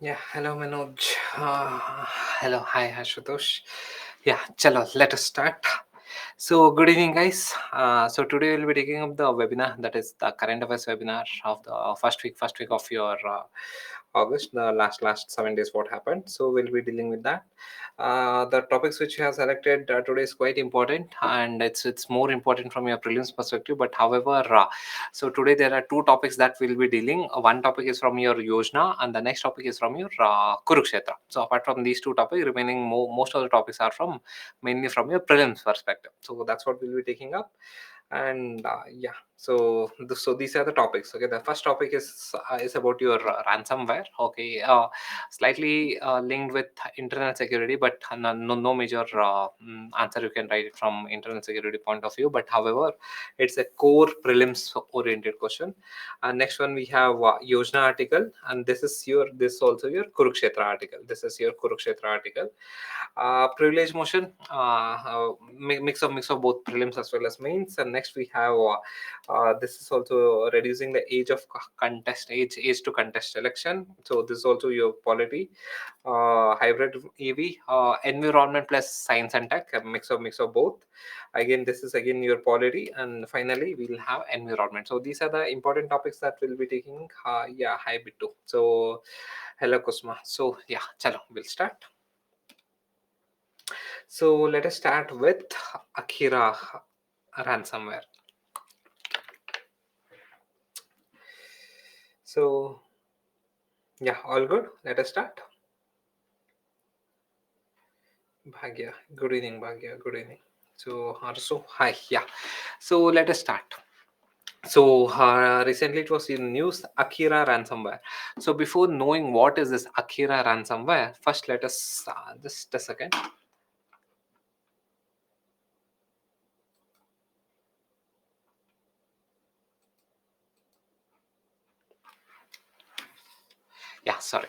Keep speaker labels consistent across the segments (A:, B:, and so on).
A: Yeah, hello Manoj. Hello, hi Ashutosh. Yeah, chalo, let us start. So, good evening, guys. So today we'll be taking up the webinar, that is the current affairs webinar of the first week of your August, the last 7 days. What happened? So we'll be dealing with that. The topics which you have selected today is quite important, and it's more important from your prelims perspective. But however, so today there are two topics that we'll be dealing. One topic is from your Yojana, and the next topic is from your Kurukshetra. So apart from these two topics, remaining most of the topics are from mainly from your prelims perspective. So that's what we'll be taking up. And yeah, so these are the topics. Okay, the first topic is about your ransomware. Okay, slightly linked with internal security, but no major answer you can write it from internal security point of view. But however, it's a core prelims oriented question. And next one we have Yojana article, and this also your Kurukshetra article. This is your Kurukshetra article. Privilege motion, mix of both prelims as well as mains. And next we have this is also reducing the age of contest age to contest election. So this is also your polity. Hybrid EV, environment plus science and tech, a mix of both. Again, this is again your polity. And finally we'll have environment. So these are the important topics that we'll be taking. Yeah, hi Bittu. So hello Kusma. So yeah, chalo, we'll start. So let us start with Akira ransomware. So yeah, all good. Let us start. Bhagya, good evening, Bhagya. Good evening. So Harsu, hi. Yeah. So let us start. So recently it was in news, Akira ransomware. So before knowing what is this Akira ransomware, first let us just a second. Yeah, sorry.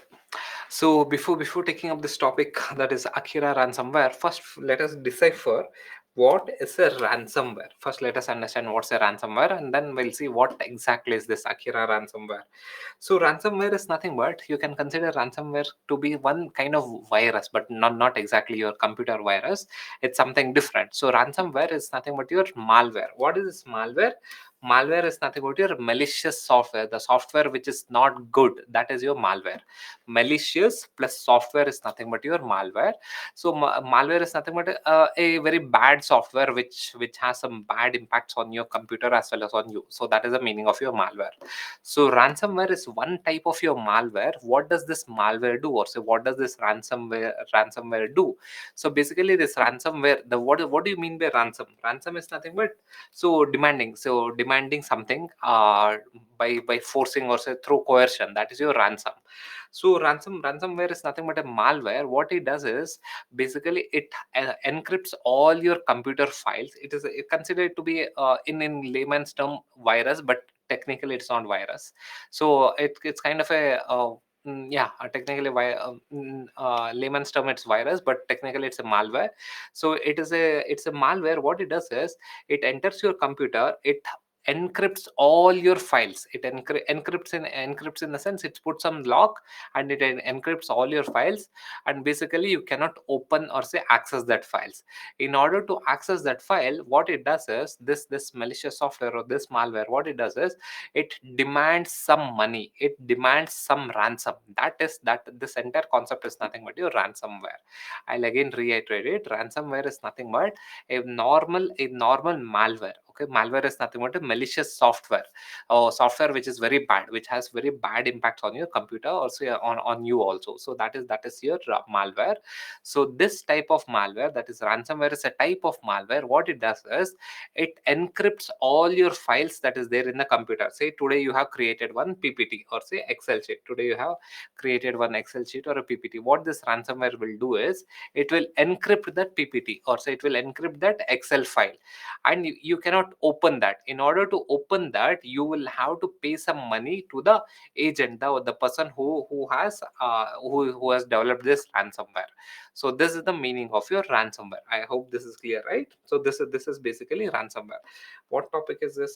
A: So before taking up this topic, that is Akira ransomware, first let us decipher what is a ransomware. First let us understand what's a ransomware, and then we'll see what exactly is this Akira ransomware. So ransomware is nothing but, you can consider ransomware to be one kind of virus, but not exactly your computer virus. It's something different. So ransomware is nothing but your malware. What is this malware? Malware is nothing but your malicious software, the software which is not good. That is your malware. Malicious plus software is nothing but your malware. So malware is nothing but a very bad software which has some bad impacts on your computer as well as on you. So that is the meaning of your malware. So ransomware is one type of your malware. What does this malware do, or say what does this ransomware do? So basically this ransomware, the what do you mean by ransom? Ransom is nothing but demanding something by forcing or say through coercion. That is your ransom. So ransomware is nothing but a malware. What it does is basically it encrypts all your computer files. It considered to be in layman's term virus, but technically it's not virus. So it's kind of a yeah, technically layman's term it's virus, but technically it's a malware. So it's a malware. What it does is it enters your computer, it encrypts all your files. It encrypts in the sense it puts some lock, and it encrypts all your files, and basically you cannot open or say access that files. In order to access that file, what it does is this malicious software or this malware, what it does is it demands some money, it demands some ransom. That this entire concept is nothing but your ransomware. I'll again reiterate it. Ransomware is nothing but a normal malware. Okay, malware is nothing but a malicious software, or software which is very bad, which has very bad impacts on your computer, also on you also. So that is your malware. So this type of malware, that is ransomware, is a type of malware. What it does is it encrypts all your files that is there in the computer. Say today you have created one PPT or say Excel sheet. Today you have created one Excel sheet or a PPT. What this ransomware will do is it will encrypt that PPT, or say it will encrypt that Excel file, and you cannot cannot open that. In order to open that, you will have to pay some money to the agent, the person who has developed this ransomware. So this is the meaning of your ransomware. I hope this is clear, right? So this is basically ransomware. What topic is this?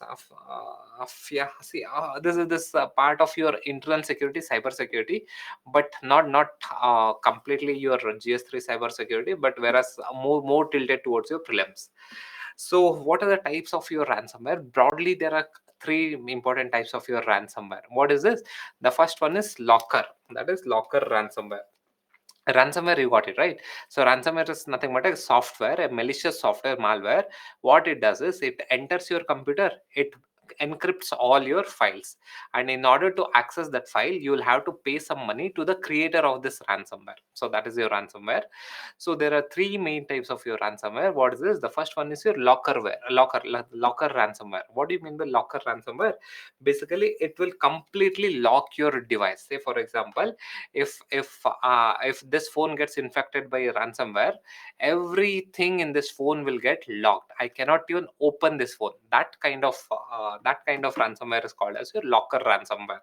A: Yeah, see, this part of your internal security, cyber security, but not completely your GS3 cyber security, but whereas more tilted towards your prelims. So what are the types of your ransomware? Broadly, there are three important types of your ransomware. What is this? The first one is locker. That is locker ransomware. Ransomware, you got it right. So ransomware is nothing but a software, a malicious software, malware. What it does is it enters your computer, it encrypts all your files, and in order to access that file, you will have to pay some money to the creator of this ransomware. So that is your ransomware. So there are three main types of your ransomware. What is this? The first one is your locker ransomware. What do you mean by locker ransomware? Basically, it will completely lock your device. Say for example, if this phone gets infected by ransomware, everything in this phone will get locked. I cannot even open this phone. That kind of ransomware is called as your locker ransomware.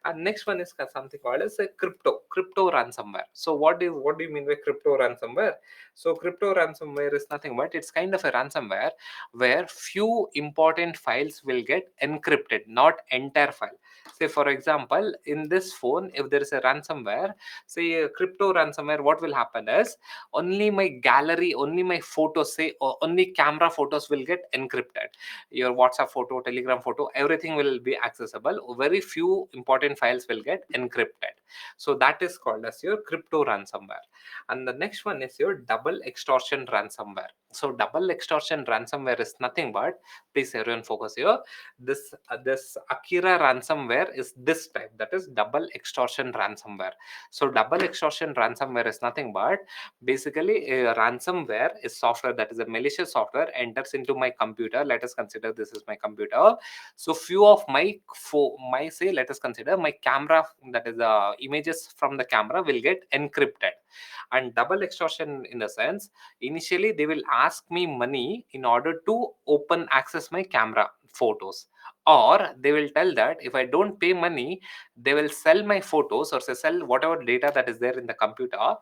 A: And next one is something called as a crypto ransomware. So what do you mean by crypto ransomware? So crypto ransomware is nothing but it's kind of a ransomware where few important files will get encrypted, not entire file. Say for example, in this phone, if there is a ransomware, say a crypto ransomware, what will happen is only my gallery, only my photos, say or only camera photos will get encrypted. Your WhatsApp photo, Telegram photo, everything will be accessible. Very few important files will get encrypted. So that is called as your crypto ransomware. And the next one is your double extortion ransomware. So double extortion ransomware is nothing but, please everyone focus here, this Akira ransomware is this type, that is double extortion ransomware. So double extortion ransomware is nothing but basically a ransomware is software, that is a malicious software, enters into my computer. Let us consider this is my computer. So few of my say, let us consider my camera, that is the images from the camera will get encrypted. And double extortion in the sense, initially they will ask me money in order to open access my camera photos, or they will tell that if I don't pay money, they will sell my photos or say sell whatever data that is there in the computer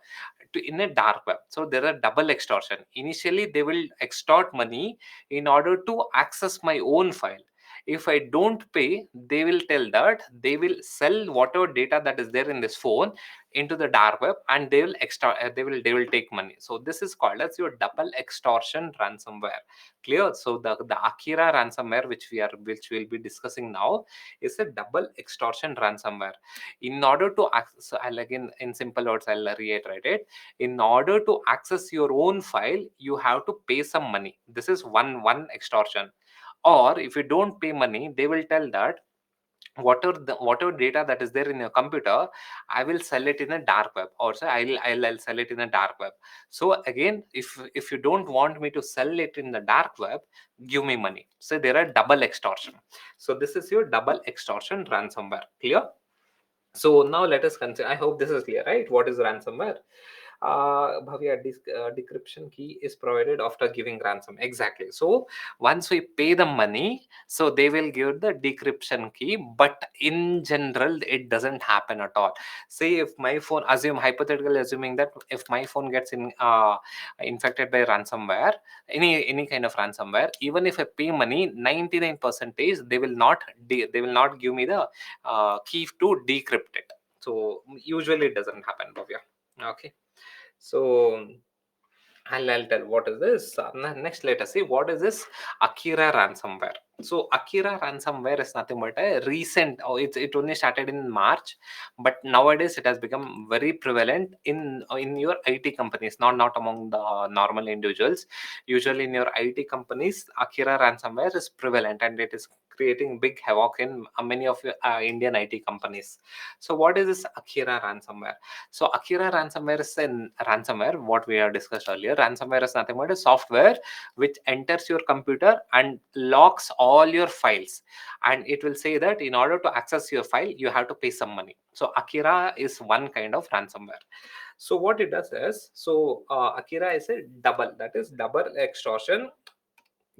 A: in a dark web. So there are double extortion. Initially they will extort money in order to access my own file. If I don't pay, they will tell that they will sell whatever data that is there in this phone into the dark web, and they will they will take money. So this is called as your double extortion ransomware. Clear? So the Akira ransomware, which we'll be discussing now, is a double extortion ransomware. In order to access, so I'll again in simple words I'll reiterate it. In order to access your own file, you have to pay some money. This is one extortion. Or if you don't pay money, they will tell that whatever data that is there in your computer, I will sell it in a dark web, or say I'll sell it in a dark web. So again, if you don't want me to sell it in the dark web, give me money. So there are double extortion. So this is your double extortion ransomware. Clear? So now let us consider, I hope this is clear, right? What is ransomware? Bhavya, decryption key is provided after giving ransom. Exactly. So once we pay the money, so they will give the decryption key. But in general, it doesn't happen at all. Say if my phone, hypothetically assuming that if my phone gets infected by ransomware, any kind of ransomware, even if I pay money, 99% they will not give me the key to decrypt it. So usually it doesn't happen, Bhavya. Okay. So I'll tell what is this. Next, let us see what is this Akira ransomware. So Akira ransomware is nothing but a recent. Oh, it only started in March, but nowadays it has become very prevalent in your IT companies, not among the normal individuals. Usually in your IT companies, Akira ransomware is prevalent, and it is creating big havoc in many of your Indian IT companies. So what is this Akira ransomware? So Akira ransomware is a ransomware, what we have discussed earlier. Ransomware is nothing but a software which enters your computer and locks all your files. And it will say that in order to access your file, you have to pay some money. So Akira is one kind of ransomware. So what it does is, Akira is a double, that is double extortion.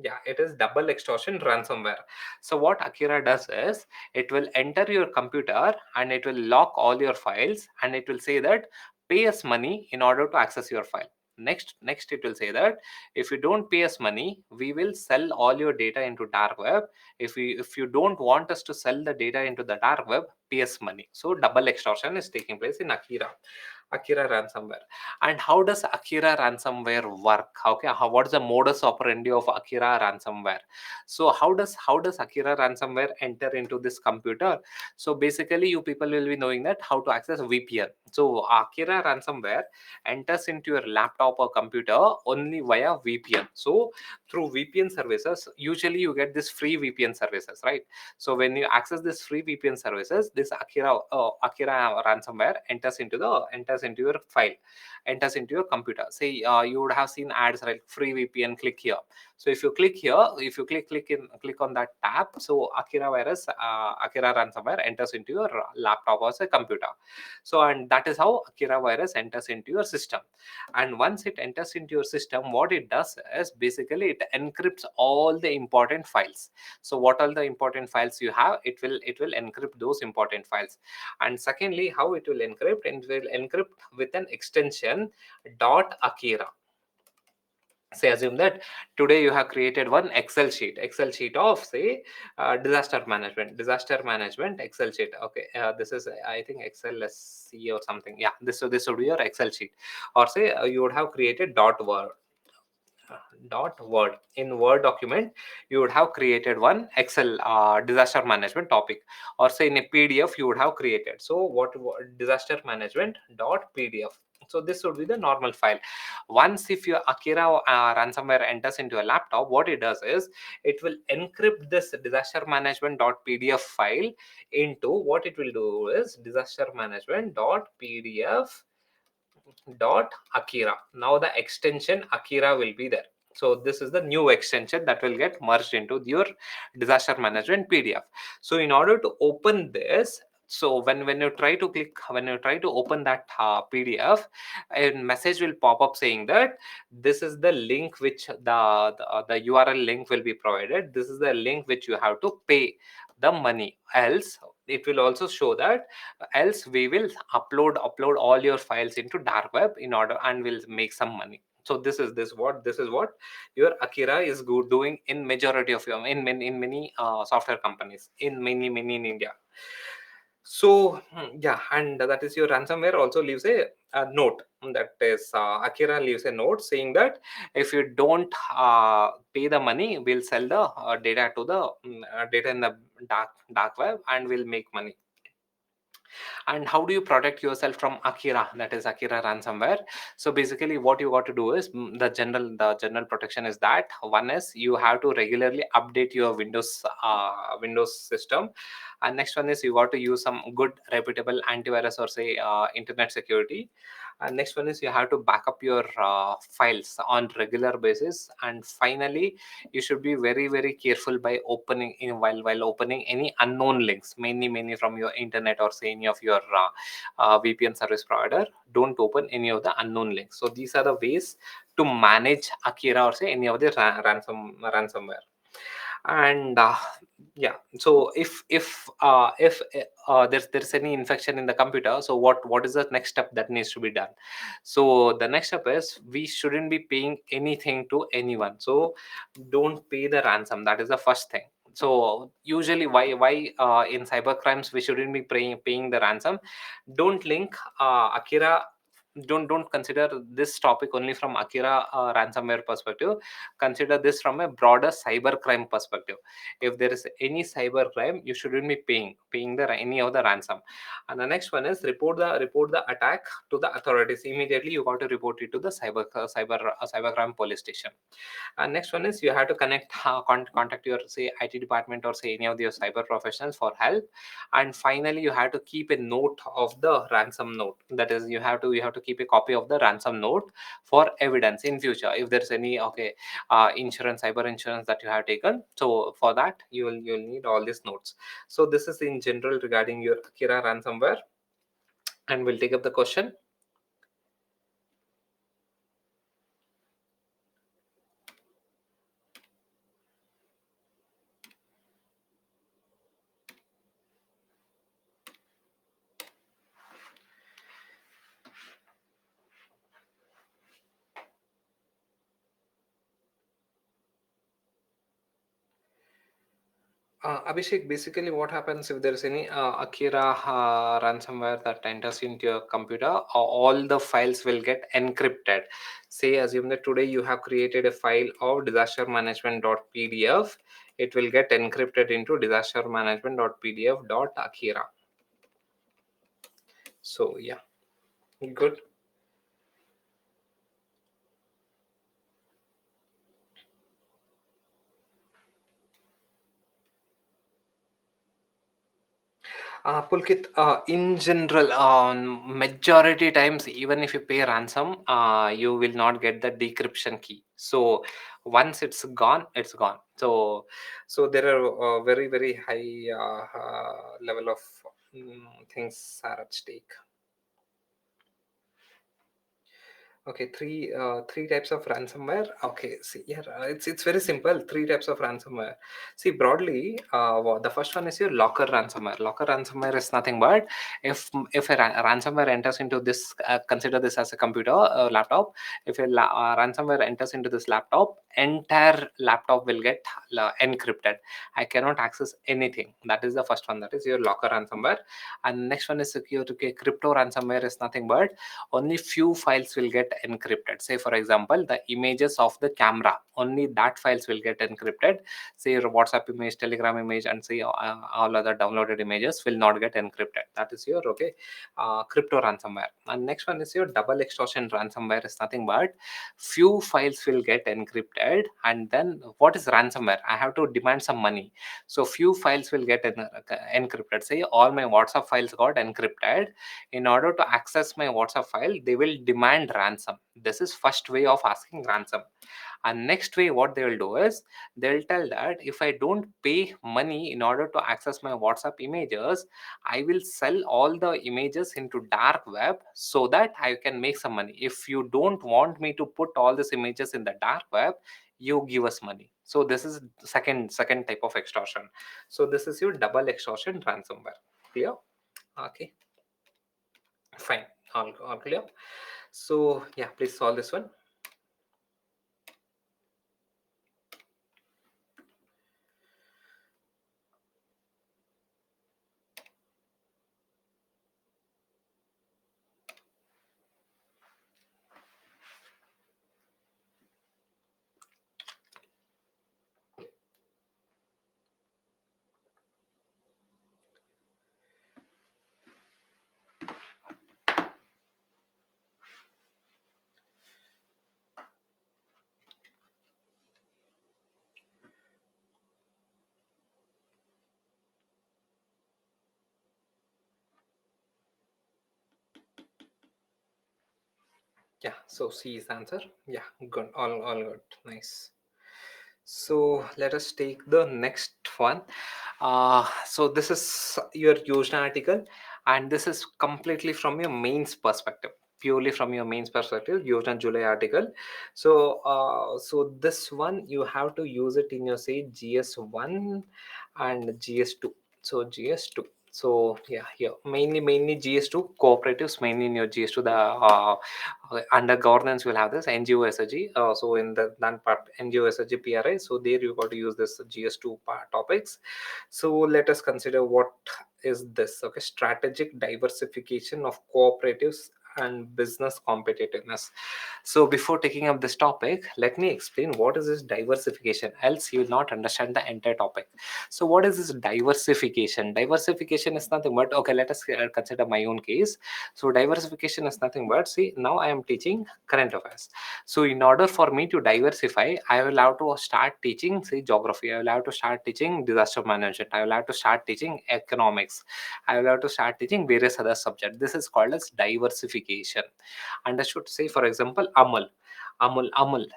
A: Yeah, it is double extortion ransomware. So what Akira does is it will enter your computer and it will lock all your files, and it will say that pay us money in order to access your file. Next it will say that if you don't pay us money, we will sell all your data into dark web. If you don't want us to sell the data into the dark web, pay us money. So double extortion is taking place in Akira ransomware. And how does Akira ransomware work? Okay, what is the modus operandi of Akira ransomware? So how does Akira ransomware enter into this computer? So basically, you people will be knowing that how to access VPN. So Akira ransomware enters into your laptop or computer only via VPN. So through VPN services, usually you get this free VPN services, right? So when you access this free VPN services, this Akira ransomware enters into your file, enters into your computer. Say you would have seen ads like free VPN, click here. So if you click here, if you click on that tab, so Akira ransomware enters into your laptop or say computer. So and that is how Akira virus enters into your system. And once it enters into your system, what it does is basically it encrypts all the important files. So what are the important files you have, it will encrypt those important files. And secondly, how it will encrypt, it will encrypt with an extension .akira. Say assume that today you have created one excel sheet of say disaster management excel sheet. Okay, this is I think XLSC or something. Yeah, this would be your excel sheet. Or say you would have created .word in Word document. You would have created one Excel disaster management topic. Or say in a PDF you would have created. So what disaster management .pdf. So this would be the normal file. Once if your Akira ransomware enters into a laptop, what it does is it will encrypt this disaster management .pdf file into, what it will do is disaster management .pdf .akira. Now the extension Akira will be there. So this is the new extension that will get merged into your disaster management PDF. So in order to open this, so when you try to open that PDF, a message will pop up saying that this is the link which the URL link will be provided. This is the link which you have to pay the money. Else it will also show that else we will upload all your files into dark web in order, and will make some money. So this is what your Akira is doing in majority of your in many software companies, in many in India. So yeah, and that is your ransomware also leaves a note. That is Akira leaves a note saying that if you don't pay the money, we'll sell the data in the dark web and we'll make money. And how do you protect yourself from Akira, that is Akira ransomware? So basically what you got to do is the general protection is that one is you have to regularly update your Windows system. And next one is you got to use some good reputable antivirus or say internet security. And next one is you have to back up your files on regular basis. And finally, you should be very careful by opening in while opening any unknown links, mainly from your internet or say any of your VPN service provider. Don't open any of the unknown links. So these are the ways to manage Akira or say any of the ransomware. And yeah, so if there's any infection in the computer, so what is the next step that needs to be done? So the next step is we shouldn't be paying anything to anyone. So don't pay the ransom. That is the first thing. So usually why in cyber crimes we shouldn't be paying the ransom? Don't link Akira. Don't consider this topic only from Akira ransomware perspective. Consider this from a broader cyber crime perspective. If there is any cyber crime, you shouldn't be paying any of the ransom. And the next one is report the attack to the authorities immediately. You got to report it to the cybercrime police station. And next one is you have to contact your say IT department or say any of your cyber professionals for help. And finally, you have to keep a note of the ransom note. That is, you have to keep a copy of the ransom note for evidence in future if there's any cyber insurance that you have taken. So for that, you'll need all these notes. So this is in general regarding your Akira ransomware, and we'll take up the question. Abhishek, basically what happens if there is any Akira ransomware that enters into your computer, all the files will get encrypted. Say, assume that today you have created a file of disastermanagement.pdf. It will get encrypted into disastermanagement.pdf.akira. So yeah, good. Pulkit, in general, majority times, even if you pay ransom, you will not get the decryption key. So once it's gone, it's gone. So there are very high level of things are at stake. Okay, three types of ransomware. Okay, see, yeah, it's very simple. Three types of ransomware. See, broadly, the first one is your locker ransomware. Locker ransomware is nothing but if a ransomware enters into this, consider this as a computer, laptop. If a ransomware enters into this laptop, entire laptop will get encrypted. I cannot access anything. That is the first one. That is your locker ransomware. And next one is secure. Okay, crypto ransomware is nothing but only few files will get encrypted. Say for example, the images of the camera, only that files will get encrypted. Say your WhatsApp image, Telegram image, and say all other downloaded images will not get encrypted. That is your crypto ransomware. And next one is your double extortion ransomware. Is nothing but few files will get encrypted, and then what is ransomware? I have to demand some money, so few files will get encrypted. Say all my WhatsApp files got encrypted. In order to access my WhatsApp file, they will demand ransom. This is first way of asking ransom. And next way, what they will do is they'll tell that if I don't pay money in order to access my WhatsApp images, I will sell all the images into dark web so that I can make some money. If you don't want me to put all these images in the dark web, you give us money. So this is second type of extortion. So this is your double extortion ransomware. Clear? Okay, fine. All clear. So yeah, please solve this one. Yeah, so C is the answer. Yeah, good. All good. Nice. So let us take the next one. So this is your Yojana article, and this is completely from your mains perspective. Purely from your mains perspective, Yojana July article. So this one you have to use it in your say GS1 and GS2. So GS2. So yeah, here mainly GS2 cooperatives, mainly in your GS2 the under governance will have this NGO SG. So in the that part NGO SG PRI, so there you got to use this GS2 part topics. So let us consider what is this. Okay, strategic diversification of cooperatives and business competitiveness. So before taking up this topic, let me explain what is this diversification, else you will not understand the entire topic. So what is this diversification? Diversification is nothing but, okay, let us consider my own case. So diversification is nothing but, see, now I am teaching current affairs. So in order for me to diversify, I will have to start teaching, say, geography. I will have to start teaching disaster management. I will have to start teaching economics. I will have to start teaching various other subjects. This is called as diversification. And I should say, for example, Amul.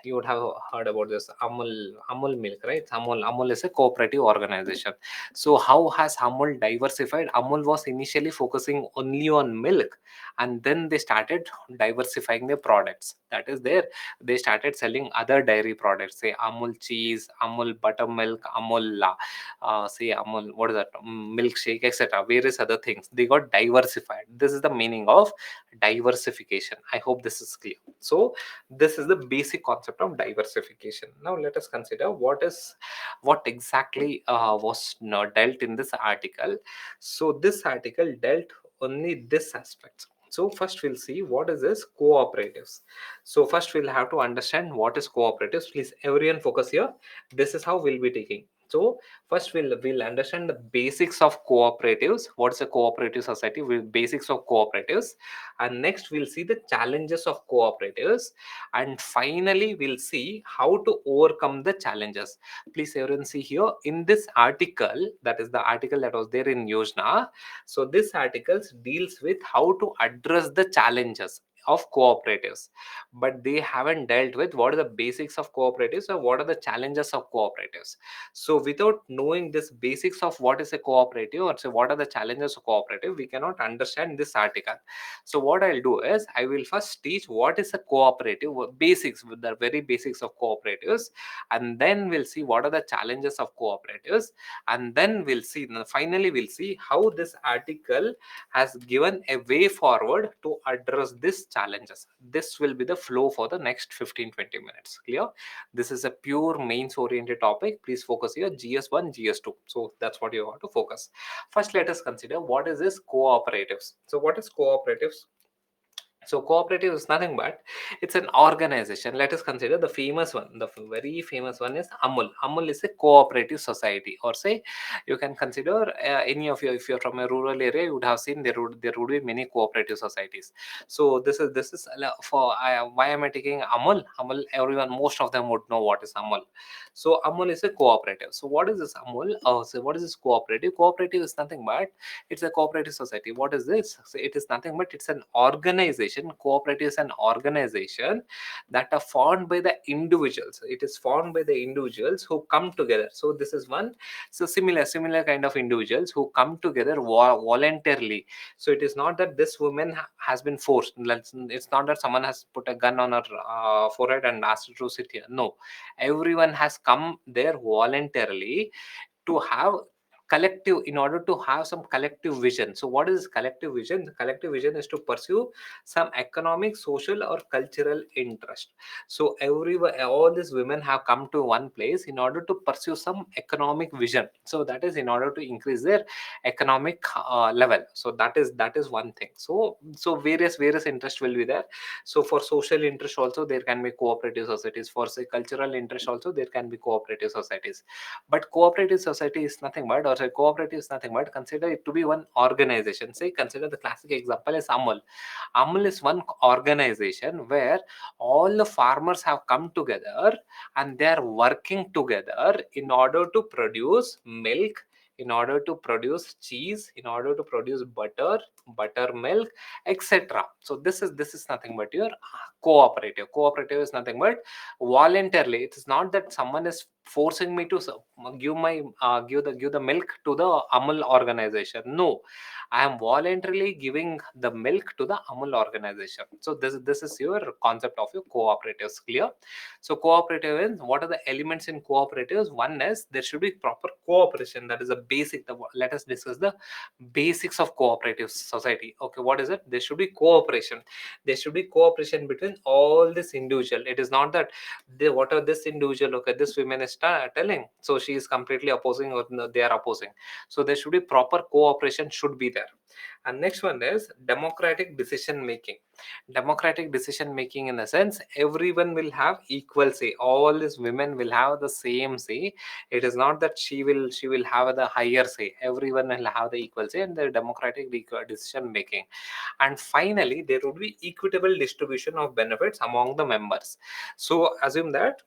A: You would have heard about this Amul Milk, right? Amul is a cooperative organization. So how has Amul diversified? Amul was initially focusing only on milk, and then they started diversifying their products. That is there. They started selling other dairy products, say Amul cheese, Amul buttermilk, Amul, say Amul, what is that? Milkshake, etc. Various other things. They got diversified. This is the meaning of diversification. I hope this is clear. So this is the basic concept of diversification. Now let us consider what exactly was dealt in this article. So this article dealt only this aspect. So first we'll see what is this cooperatives. So first we'll have to understand what is cooperatives. Please everyone focus here. This is how we'll be taking. So first we'll understand the basics of cooperatives. What's a cooperative society? Basics of cooperatives, and next we'll see the challenges of cooperatives, and finally we'll see how to overcome the challenges. Please everyone see here in this article, that is the article that was there in Yojana. So this article deals with how to address the challenges of cooperatives, but they haven't dealt with what are the basics of cooperatives or what are the challenges of cooperatives. So without knowing this basics of what is a cooperative or say what are the challenges of cooperative, we cannot understand this article. So what I'll do is I will first teach what is a cooperative, basics, with the very basics of cooperatives, and then we'll see what are the challenges of cooperatives, and then we'll see, finally we'll see how this article has given a way forward to address these challenges. This will be the flow for the next 15-20 minutes. Clear? This is a pure mains oriented topic. Please focus here, GS1, GS2. So that's what you have to focus. First, let us consider what is this cooperatives. So what is cooperatives? So cooperative is nothing but it's an organization. Let us consider the famous one. The very famous one is Amul. Amul is a cooperative society, or say you can consider any of you. If you're from a rural area, you would have seen there would be many cooperative societies. So this is for why am I taking Amul? Amul, everyone, most of them would know what is Amul. So Amul is a cooperative. So what is this Amul? So what is this cooperative? Cooperative is nothing but it's a cooperative society. What is this? So it is nothing but it's an organization. Cooperative is an organization that are formed by the individuals. It is formed by the individuals who come together. So this is one. So similar kind of individuals who come together voluntarily. So it is not that this woman has been forced. It's not that someone has put a gun on her forehead and asked her to sit here. No, everyone has come there voluntarily to have collective, in order to have some collective vision. So what is collective vision? The collective vision is to pursue some economic, social or cultural interest. So all these women have come to one place in order to pursue some economic vision. So that is in order to increase their economic level. So that is one thing. So various interest will be there. So for social interest also there can be cooperative societies. For say cultural interest also there can be cooperative societies. But cooperative society is nothing but, or say cooperative is nothing but, consider it to be one organization. Say consider the classic example is Amul. Amul is one organization where all the farmers have come together and they are working together in order to produce milk, in order to produce cheese, in order to produce buttermilk, etc. So this is nothing but your cooperative. Cooperative is nothing but voluntarily. It is not that someone is forcing me to give the milk to the Amul organization. No, I am voluntarily giving the milk to the Amul organization. So this is your concept of your cooperatives. Clear? So cooperative is, what are the elements in cooperatives? One is there should be proper cooperation. That is a basic. Let us discuss the basics of cooperative society. Okay, what is it? There should be cooperation. There should be cooperation between all this individual. It is not that what are this individual, okay, this woman is telling, so she is completely opposing, or no, they are opposing. So there should be proper cooperation should be there. And next one is democratic decision making. Democratic decision making in the sense everyone will have equal say. All these women will have the same say. It is not that she will have the higher say. Everyone will have the equal say and the democratic decision making. And finally there would be equitable distribution of benefits among the members. So assume that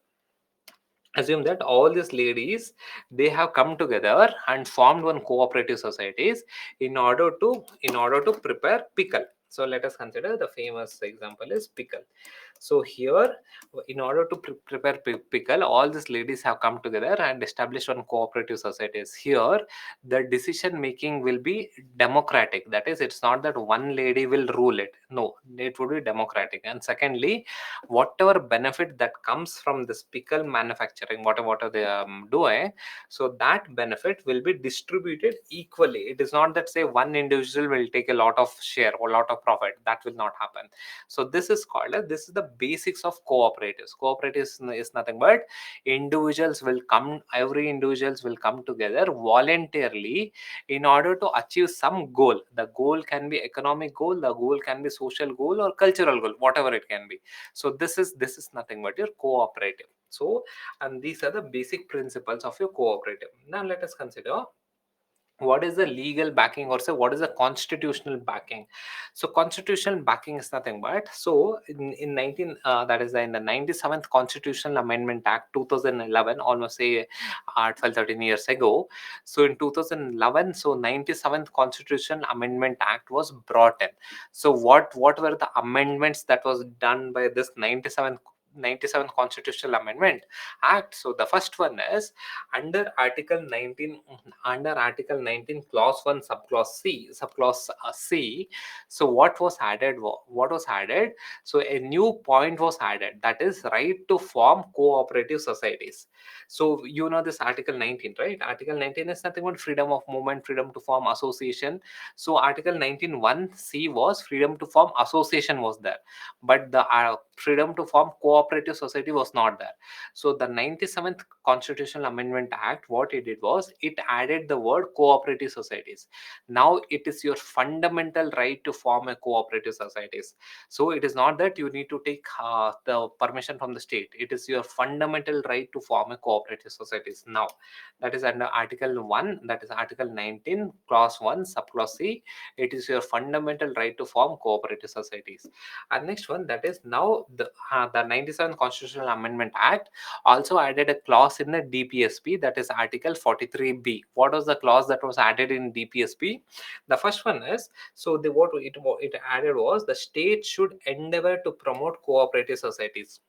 A: all these ladies, they have come together and formed one cooperative societies in order to prepare pickle. So let us consider the famous example is pickle. So here, in order to prepare pickle, all these ladies have come together and established one cooperative societies. Here the decision making will be democratic. That is, it's not that one lady will rule it. No, it would be democratic. And secondly, whatever benefit that comes from this pickle manufacturing, whatever they doing, so that benefit will be distributed equally. It is not that say one individual will take a lot of share or lot of profit. That will not happen. So this is called as, this is the basics of cooperatives. Cooperatives is nothing but every individuals will come together voluntarily in order to achieve some goal. The goal can be economic goal, the goal can be social goal or cultural goal, whatever it can be. So this is nothing but your cooperative. So, and these are the basic principles of your cooperative. Now let us consider what is the legal backing, or say what is the constitutional backing. So constitutional backing is nothing but, so in 19 that is in the 97th Constitutional Amendment Act 2011, almost say 12-13 years ago. So in 2011, so 97th Constitutional Amendment Act was brought in. So what were the amendments that was done by this 97th Constitutional Amendment Act? So the first one is under Article 19, under Article 19, Clause 1, Subclause C. So what was added? So a new point was added, that is right to form cooperative societies. So you know this Article 19, right? Article 19 is nothing but freedom of movement, freedom to form association. So Article 19(1)(c) was freedom to form association was there, but the freedom to form cooperative society was not there. So the 97th Constitutional Amendment Act, what it did was it added the word cooperative societies. Now it is your fundamental right to form a cooperative societies. So it is not that you need to take the permission from the state. It is your fundamental right to form a cooperative societies. Now that is under Article 1, that is Article 19, Clause 1, Subclause C. It is your fundamental right to form cooperative societies. And next one, that is now the 97th Constitutional Amendment Act also added a clause in the DPSP, that is Article 43B. What was the clause that was added in DPSP? The first one is, so what it added was the state should endeavor to promote cooperative societies.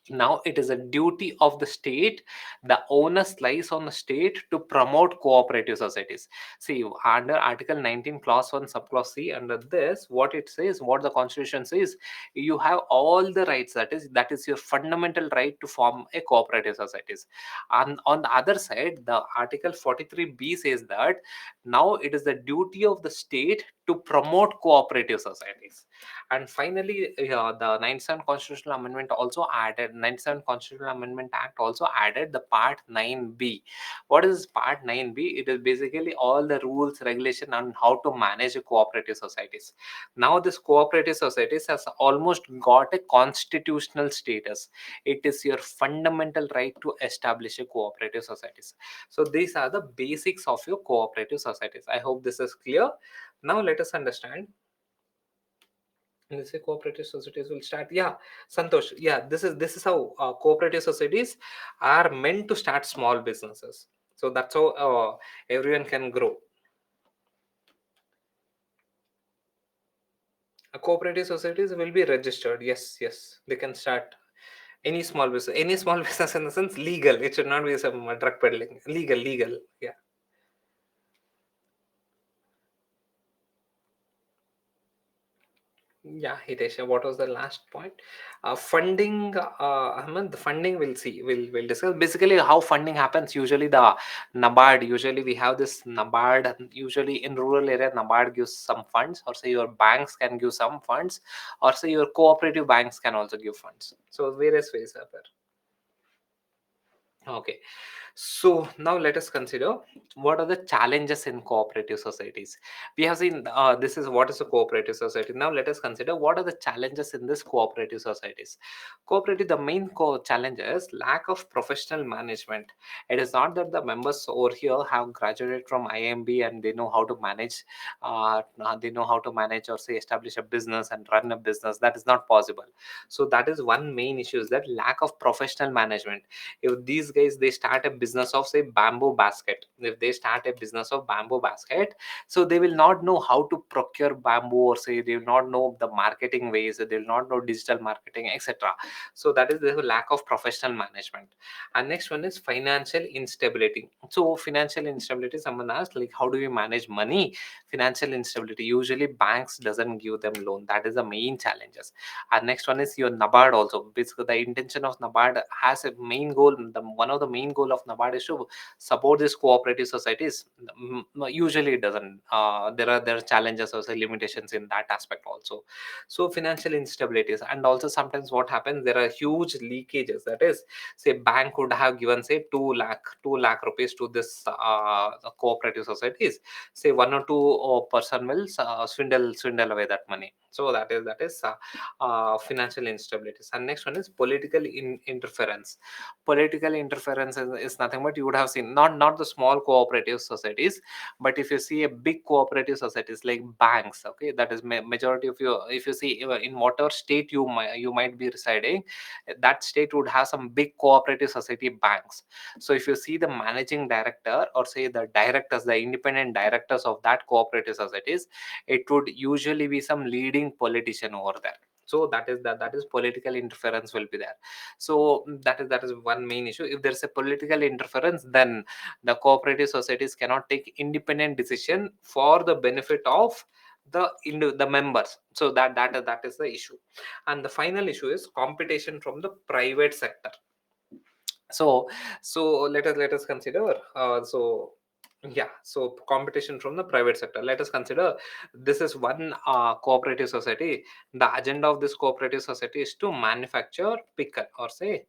A: Now it is a duty of the state, the onus lies on the state to promote cooperative societies. See, under Article 19, Clause 1, Subclause C, under this, what it says, what the Constitution says, you have all the rights, that is your fundamental right to form a cooperative societies. And on the other side, the Article 43B says that now it is the duty of the state to promote cooperative societies. And finally, the 97th Constitutional Amendment also added, 97th Constitutional Amendment Act also added the Part 9B. What is Part 9B? It is basically all the rules, regulation on how to manage a cooperative societies. Now this cooperative societies has almost got a constitutional status. It is your fundamental right to establish a cooperative societies. So these are the basics of your cooperative societies. I hope this is clear. Now let us understand. And they say cooperative societies will start. Yeah, Santosh. Yeah, this is how cooperative societies are meant to start small businesses. So that's how everyone can grow. Cooperative societies will be registered. Yes, yes, they can start any small business. Any small business in the sense legal. It should not be some drug peddling. Legal. Yeah. Yeah, Hitesh, what was the last point? Funding, Ahmed, the funding we'll see. We'll discuss basically how funding happens. Usually the NABARD, usually we have this NABARD, usually in rural area, NABARD gives some funds, or say your banks can give some funds, or say your cooperative banks can also give funds. So various ways are there. Okay. So now let us consider what are the challenges in cooperative societies. We have seen this is what is a cooperative society. Now let us consider what are the challenges in this cooperative societies. Cooperative, the main challenge is lack of professional management. It is not that the members over here have graduated from IMB and they know how to manage, or say establish a business and run a business. That is not possible. So that is one main issue, is that lack of professional management. If these guys they start a business of say bamboo basket, if they start a business of bamboo basket, so they will not know how to procure bamboo, or say they will not know the marketing ways, they will not know digital marketing, etc. So that is the lack of professional management. And next one is financial instability. So financial instability, someone asked like how do you manage money? Financial instability, usually banks doesn't give them loan. That is the main challenges. And next one is your NABARD also. Basically, the intention of NABARD has a main goal. The one of the main goal of NABARD is to support these cooperative societies. Usually it doesn't. There are challenges or say limitations in that aspect also. So financial instabilities, and also sometimes what happens, there are huge leakages. That is, say bank would have given say 2 lakh rupees to this cooperative societies. Say one or two person will swindle away that money. So that is financial instabilities. And next one is political interference. Political interference is nothing but, you would have seen, not the small cooperative societies, but if you see a big cooperative societies like banks, okay, that is majority of you, if you see in whatever state you might be residing, that state would have some big cooperative society banks. So if you see the managing director, or say the directors, the independent directors of that cooperative societies, it would usually be some leading politician over there. So that is political interference will be there. So that is one main issue. If there's a political interference, then the cooperative societies cannot take independent decision for the benefit of the members. So that is the issue. And the final issue is competition from the private sector. So let us consider, so competition from the private sector. Let us consider, this is one cooperative society. The agenda of this cooperative society is to manufacture pickle, or say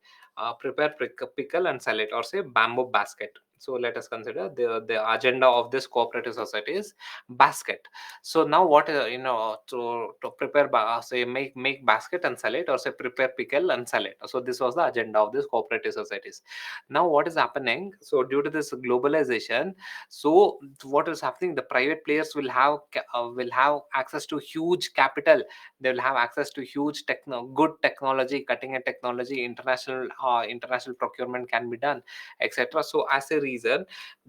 A: prepare pickle and sell it, or say bamboo basket. So let us consider the agenda of this cooperative society is basket. So now what, to prepare say make basket and sell it, or say prepare pickle and sell it. So this was the agenda of this cooperative societies. Now what is happening, so due to this globalization, so what is happening, the private players will have access to huge capital. They will have access to huge good technology, cutting edge technology, international procurement can be done, etc. So as a reason,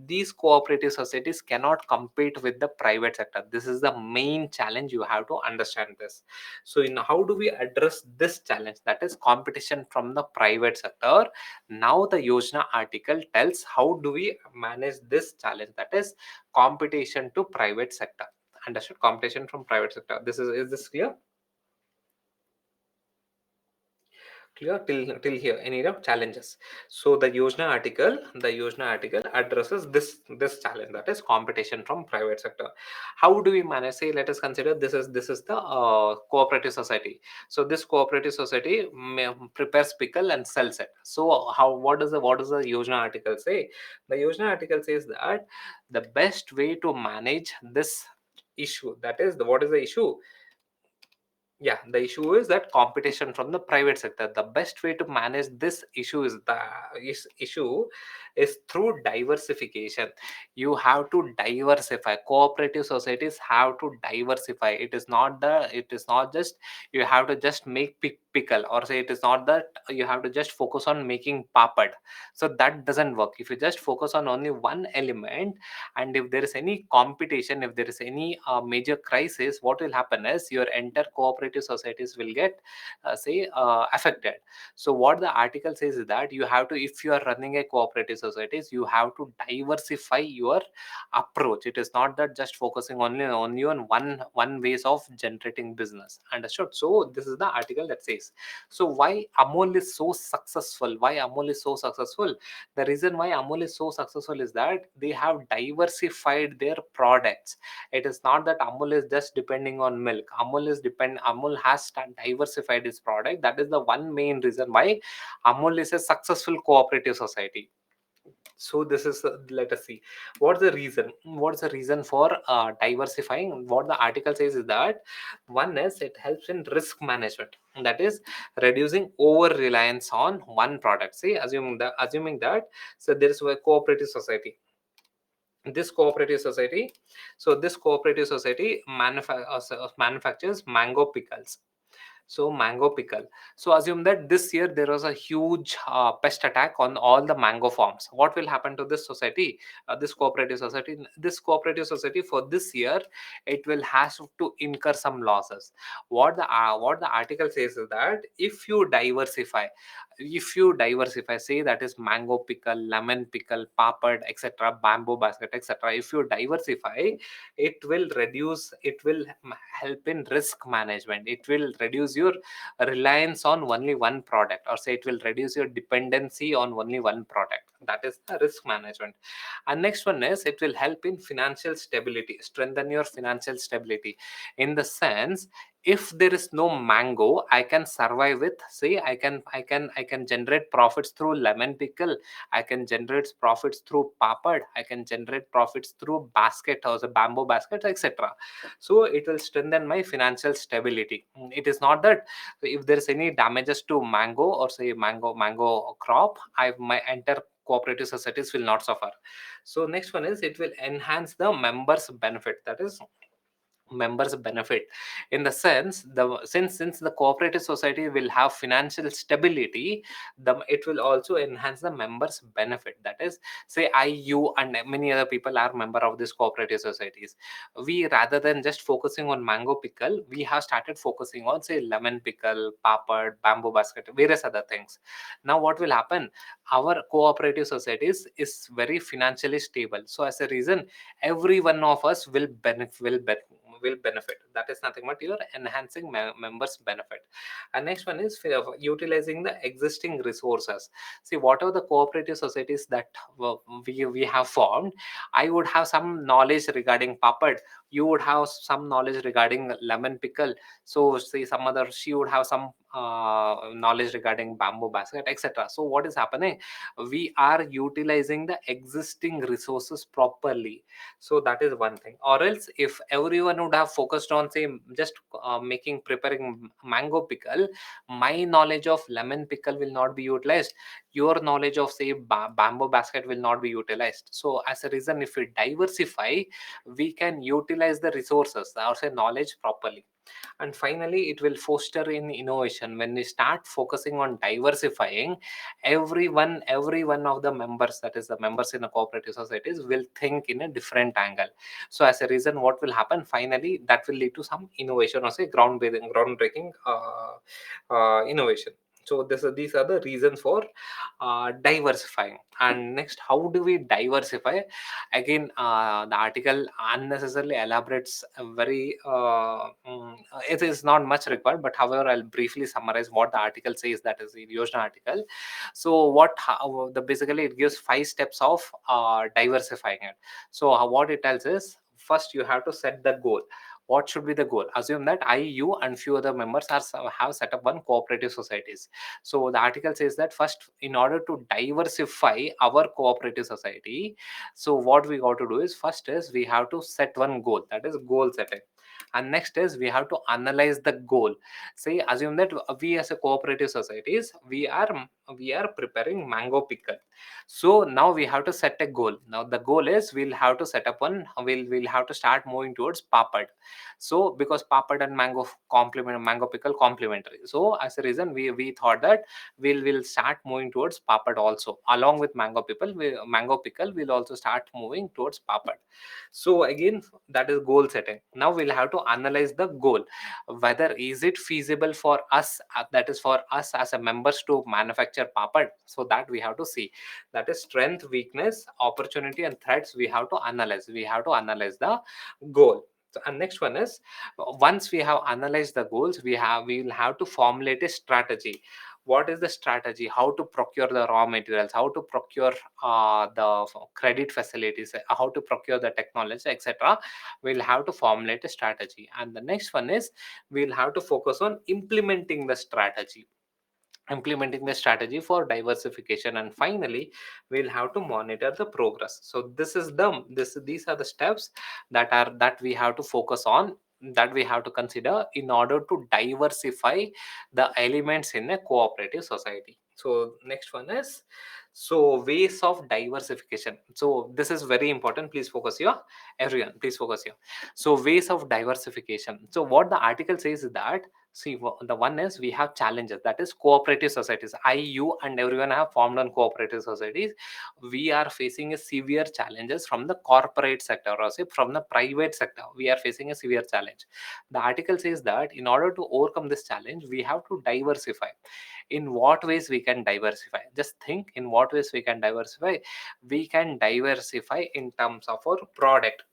A: these cooperative societies cannot compete with the private sector. This is the main challenge, you have to understand this. So in how do we address this challenge, that is competition from the private sector. Now the Yojana article tells how do we manage this challenge, that is competition to private sector. Understood? Competition from private sector. Is this clear? Clear till here? Any challenges? So the Yojana article addresses this challenge, that is competition from private sector. How do we manage? Say let us consider, this is the cooperative society. So this cooperative society prepares pickle and sells it. So how, what does the Yojana article say? The Yojana article says that the best way to manage this issue, that is what is the issue? Yeah, the issue is that competition from the private sector. The best way to manage this issue is through diversification. You have to diversify. Cooperative societies have to diversify. It is not just you have to just make pickle, or say it is not that you have to just focus on making papad. So that doesn't work. If you just focus on only one element, and if there is any competition, if there is any major crisis, what will happen is your entire cooperative societies will get affected. So what the article says is that you have to, if you are running a cooperative societies, you have to diversify your approach. It is not that just focusing only on one ways of generating business. Understood? So this is the article that says. So why Amul is so successful? Why Amul is so successful? The reason why Amul is so successful is that they have diversified their products. It is not that Amul is just depending on milk. Amul has diversified its product. That is the one main reason why Amul is a successful cooperative society. So this is, let us see what's the reason for diversifying. What the article says is that one is it helps in risk management, that is reducing over reliance on one product. See, assuming that, so there is a cooperative society. This cooperative society this cooperative society manufactures mango pickles. So mango pickle. So assume that this year there was a huge pest attack on all the mango farms. What will happen to this society? This cooperative society for this year, it will have to incur some losses. What the article says is that if you diversify, if you diversify, say that is mango pickle, lemon pickle, papad, etc., bamboo basket, etc., if you diversify, it will help in risk management. It will reduce your reliance on only one product, or say it will reduce your dependency on only one product. That is the risk management. And next one is it will help in financial stability, strengthen your financial stability, in the sense, if there is no mango, I can survive with, say, I can generate profits through lemon pickle, I can generate profits through papad, I can generate profits through basket or the bamboo basket, etc. So it will strengthen my financial stability. It is not that if there is any damages to mango, or say mango crop, my entire cooperative societies will not suffer. So next one is it will enhance the members benefit. That is members benefit, in the sense, since the cooperative society will have financial stability, it will also enhance the members benefit. That is, say I, you, and many other people are member of these cooperative societies. We, rather than just focusing on mango pickle, we have started focusing on, say, lemon pickle, papad, bamboo basket, various other things. Now what will happen, our cooperative societies is very financially stable, so as a reason, every one of us will benefit. That is nothing but you're enhancing members benefit. And next one is utilizing the existing resources. See, whatever the cooperative societies that we have formed, I would have some knowledge regarding papad, you would have some knowledge regarding lemon pickle, so say some other, she would have some knowledge regarding bamboo basket, etc. So what is happening, we are utilizing the existing resources properly. So that is one thing. Or else, if everyone would have focused on, say, just preparing mango pickle, my knowledge of lemon pickle will not be utilized, your knowledge of, say, bamboo basket will not be utilized. So as a reason, if we diversify, we can utilize the resources, or say knowledge, properly. And finally, it will foster in innovation. When we start focusing on diversifying, every one of the members, that is the members in the cooperative societies, will think in a different angle. So as a reason, what will happen finally, that will lead to some innovation, or say groundbreaking innovation. So these are the reasons for diversifying. And next, how do we diversify? Again, the article unnecessarily elaborates very it is not much required, but however, I'll briefly summarize what the article says. That is the Yojana article. So basically it gives 5 steps of diversifying it. So what it tells is, first you have to set the goal. What should be the goal? Assume that I, you, and few other members have set up one cooperative societies. So the article says that first, in order to diversify our cooperative society, so what we got to do is, first is we have to set one goal. That is goal setting. And next is we have to analyze the goal. Say, assume that we as a cooperative societies, we are preparing mango pickle. So now we have to set a goal. Now the goal is, we'll have to set up one, we'll have to start moving towards papad. So because papad and mango pickle complementary, so as a reason, we thought that we'll start moving towards papad also, along with mango pickle, we'll also start moving towards papad. So again, that is goal setting. Now we'll have to analyze the goal, whether is it feasible for us, that is for us as a members, to manufacture papad. So that we have to see, that is strength, weakness, opportunity, and threats. We have to analyze the goal. And next one is, once we have analyzed the goals, we will have to formulate a strategy. What is the strategy? How to procure the raw materials, how to procure the credit facilities, how to procure the technology, etc. We'll have to formulate a strategy. And the next one is, we'll have to focus on implementing the strategy for diversification. And finally, we'll have to monitor the progress. So these are the steps that we have to focus on, that we have to consider in order to diversify the elements in a cooperative society. So next one is, so ways of diversification. So this is very important, please focus here, everyone, please focus here. So ways of diversification. So what the article says is that, See, the one is we have challenges, that is cooperative societies. I, you, and everyone have formed on cooperative societies. We are facing a severe challenges from the corporate sector, or say from the private sector. We are facing a severe challenge. The article says that in order to overcome this challenge, we have to diversify. In what ways we can diversify? Just think in what ways we can diversify. We can diversify in terms of our product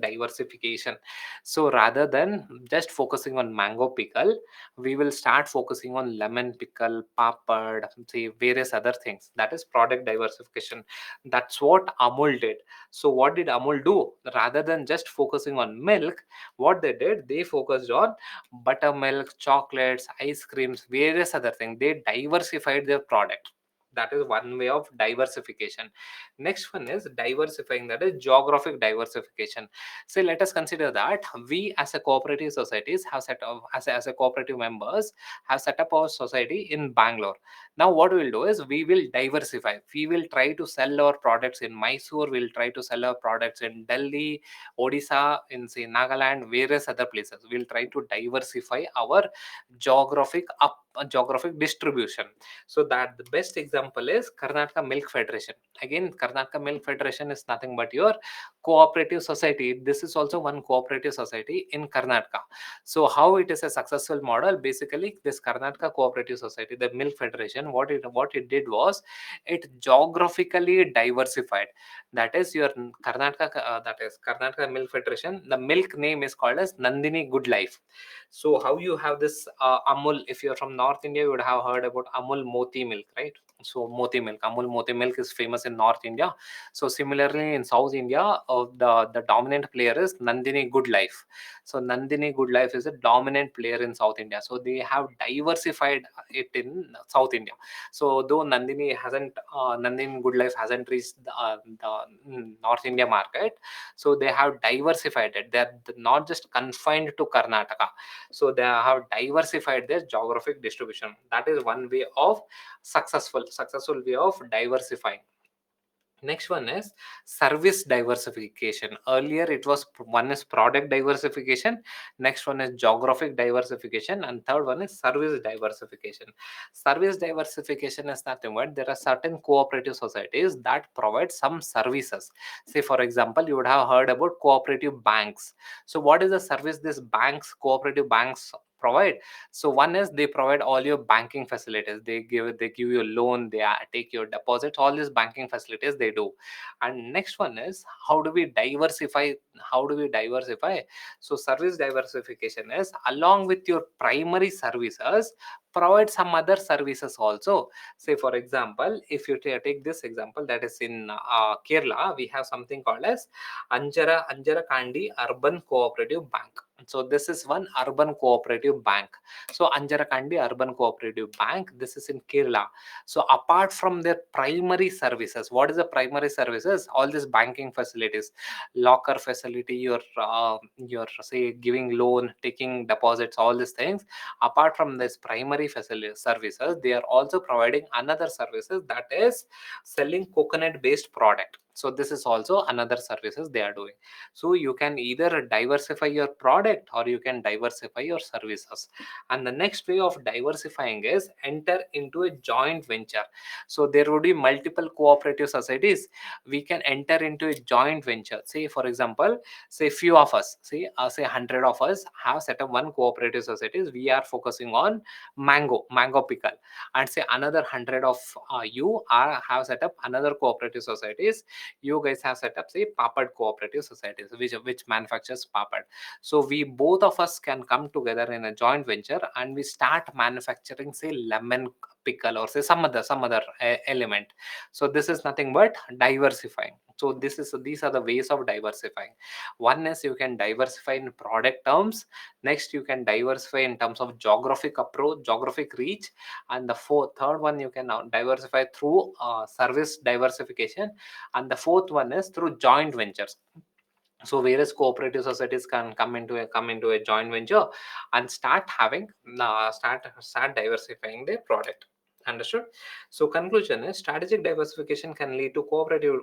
A: diversification. So rather than just focusing on mango pickle, we will start focusing on lemon pickle, papad, say various other things. That is product diversification. That's what Amul did. So what did Amul do? Rather than just focusing on milk, what they did, they focused on buttermilk, chocolates, ice creams, various other things. They diversified their product. That is one way of diversification. Next one is diversifying, that is geographic diversification. So let us consider that we as a cooperative societies have set up as a cooperative members have set up our society in Bangalore. Now what we will do is we will diversify. We will try to sell our products in Mysore, we'll try to sell our products in Delhi, Odisha, in say Nagaland, various other places. We'll try to diversify our geographic distribution. So that the best example is Karnataka Milk Federation. Again, Karnataka Milk Federation is nothing but your cooperative society. This is also one cooperative society in Karnataka. So how it is a successful model? Basically, this Karnataka Cooperative Society, the Milk Federation, what it did was it geographically diversified. That is your Karnataka Milk Federation. The milk name is called as Nandini Good Life. So how you have this Amul? If you're from North India, you would have heard about Amul Moti milk, right? So Moti milk, Amul Moti milk is famous in North India. So similarly in South India, the dominant player is Nandini Good Life. So Nandini Good Life is a dominant player in South India. So they have diversified it in South India. So though Nandini Good Life hasn't reached the North India market, so they have diversified it. They're not just confined to Karnataka. So they have diversified their geographic distribution. That is one way of successful way of diversifying. Next one is service diversification. Earlier it was one is product diversification, next one is geographic diversification, and third one is service diversification. Service diversification is nothing but there are certain cooperative societies that provide some services. Say for example, you would have heard about cooperative banks. So what is the service these cooperative banks provide? So one is they provide all your banking facilities. They give you a loan, take your deposits, all these banking facilities they do. And next one is how do we diversify? So service diversification is along with your primary services, provide some other services also. Say for example, if you take this example, that is in Kerala, we have something called as Anjara Kandi Urban Cooperative Bank. So this is one urban cooperative bank. So Anjara Kandi Urban Cooperative Bank, this is in Kerala. So apart from their primary services, what is the primary services? All these banking facilities, locker facility, your say giving loan, taking deposits, all these things. Apart from this primary facility services, they are also providing another services, that is selling coconut based product. So this is also another services they are doing. So you can either diversify your product or you can diversify your services. And the next way of diversifying is enter into a joint venture. So there would be multiple cooperative societies. We can enter into a joint venture. Say for example, say few of us, say 100 of us have set up one cooperative societies. We are focusing on mango pickle, and say another 100 of you are have set up another cooperative societies. You guys have set up say papad cooperative societies, which manufactures papad. So we both of us can come together in a joint venture and we start manufacturing say lemon pickle or say some other element. So this is nothing but diversifying. So these are the ways of diversifying. One is you can diversify in product terms. Next you can diversify in terms of geographic approach, geographic reach. And the third one you can now diversify through service diversification. And the fourth one is through joint ventures. So various cooperative societies can come into a joint venture and start having start diversifying their product. Understood? So conclusion is strategic diversification can lead to cooperative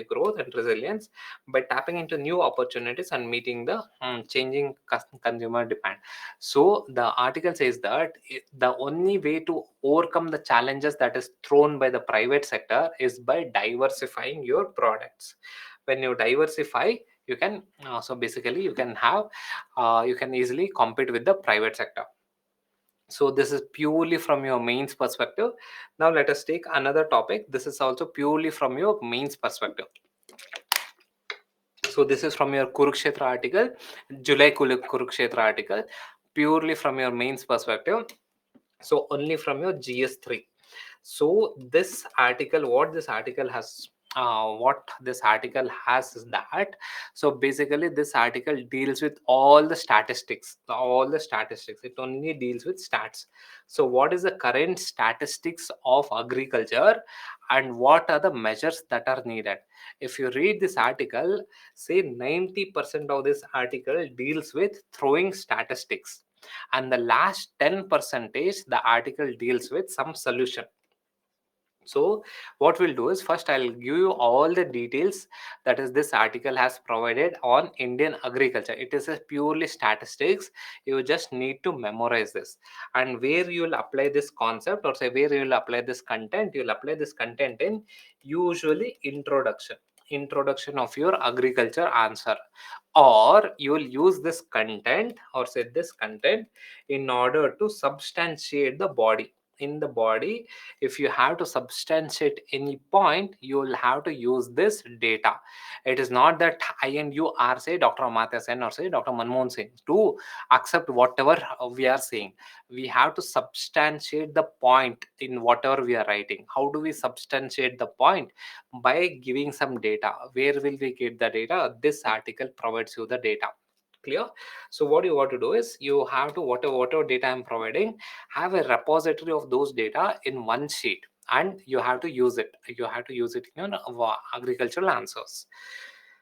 A: growth and resilience by tapping into new opportunities and meeting the changing consumer demand. So the article says that the only way to overcome the challenges that is thrown by the private sector is by diversifying your products. When you diversify, you can so basically you can easily compete with the private sector. So this is purely from your mains perspective. Now let us take another topic. This is also purely from your mains perspective. So this is from your Kurukshetra article, July Kurukshetra article, purely from your mains perspective. So only from your GS3. So this article, what this article has is that, so basically this article deals with all the statistics. It only deals with stats. So what is the current statistics of agriculture and what are the measures that are needed? If you read this article, say 90% of this article deals with throwing statistics, and the last 10 percentage the article deals with some solution. So what we'll do is, first I'll give you all the details that is this article has provided on Indian agriculture. It is a purely statistics. You just need to memorize this, and where you will apply this concept, or say where you will apply this content, you'll apply this content in usually introduction of your agriculture answer, or you will use this content, or say this content, in order to substantiate the body. In the body, if you have to substantiate any point, you will have to use this data. It is not that I and you are, say, Dr. Amartya Sen or say Dr. Manmohan Singh to accept whatever we are saying. We have to substantiate the point in whatever we are writing. How do we substantiate the point? By giving some data. Where will we get the data? This article provides you the data. Clear? So what you want to do is, you have to, whatever data I'm providing, have a repository of those data in one sheet, and you have to use it. You have to use it in your agricultural answers.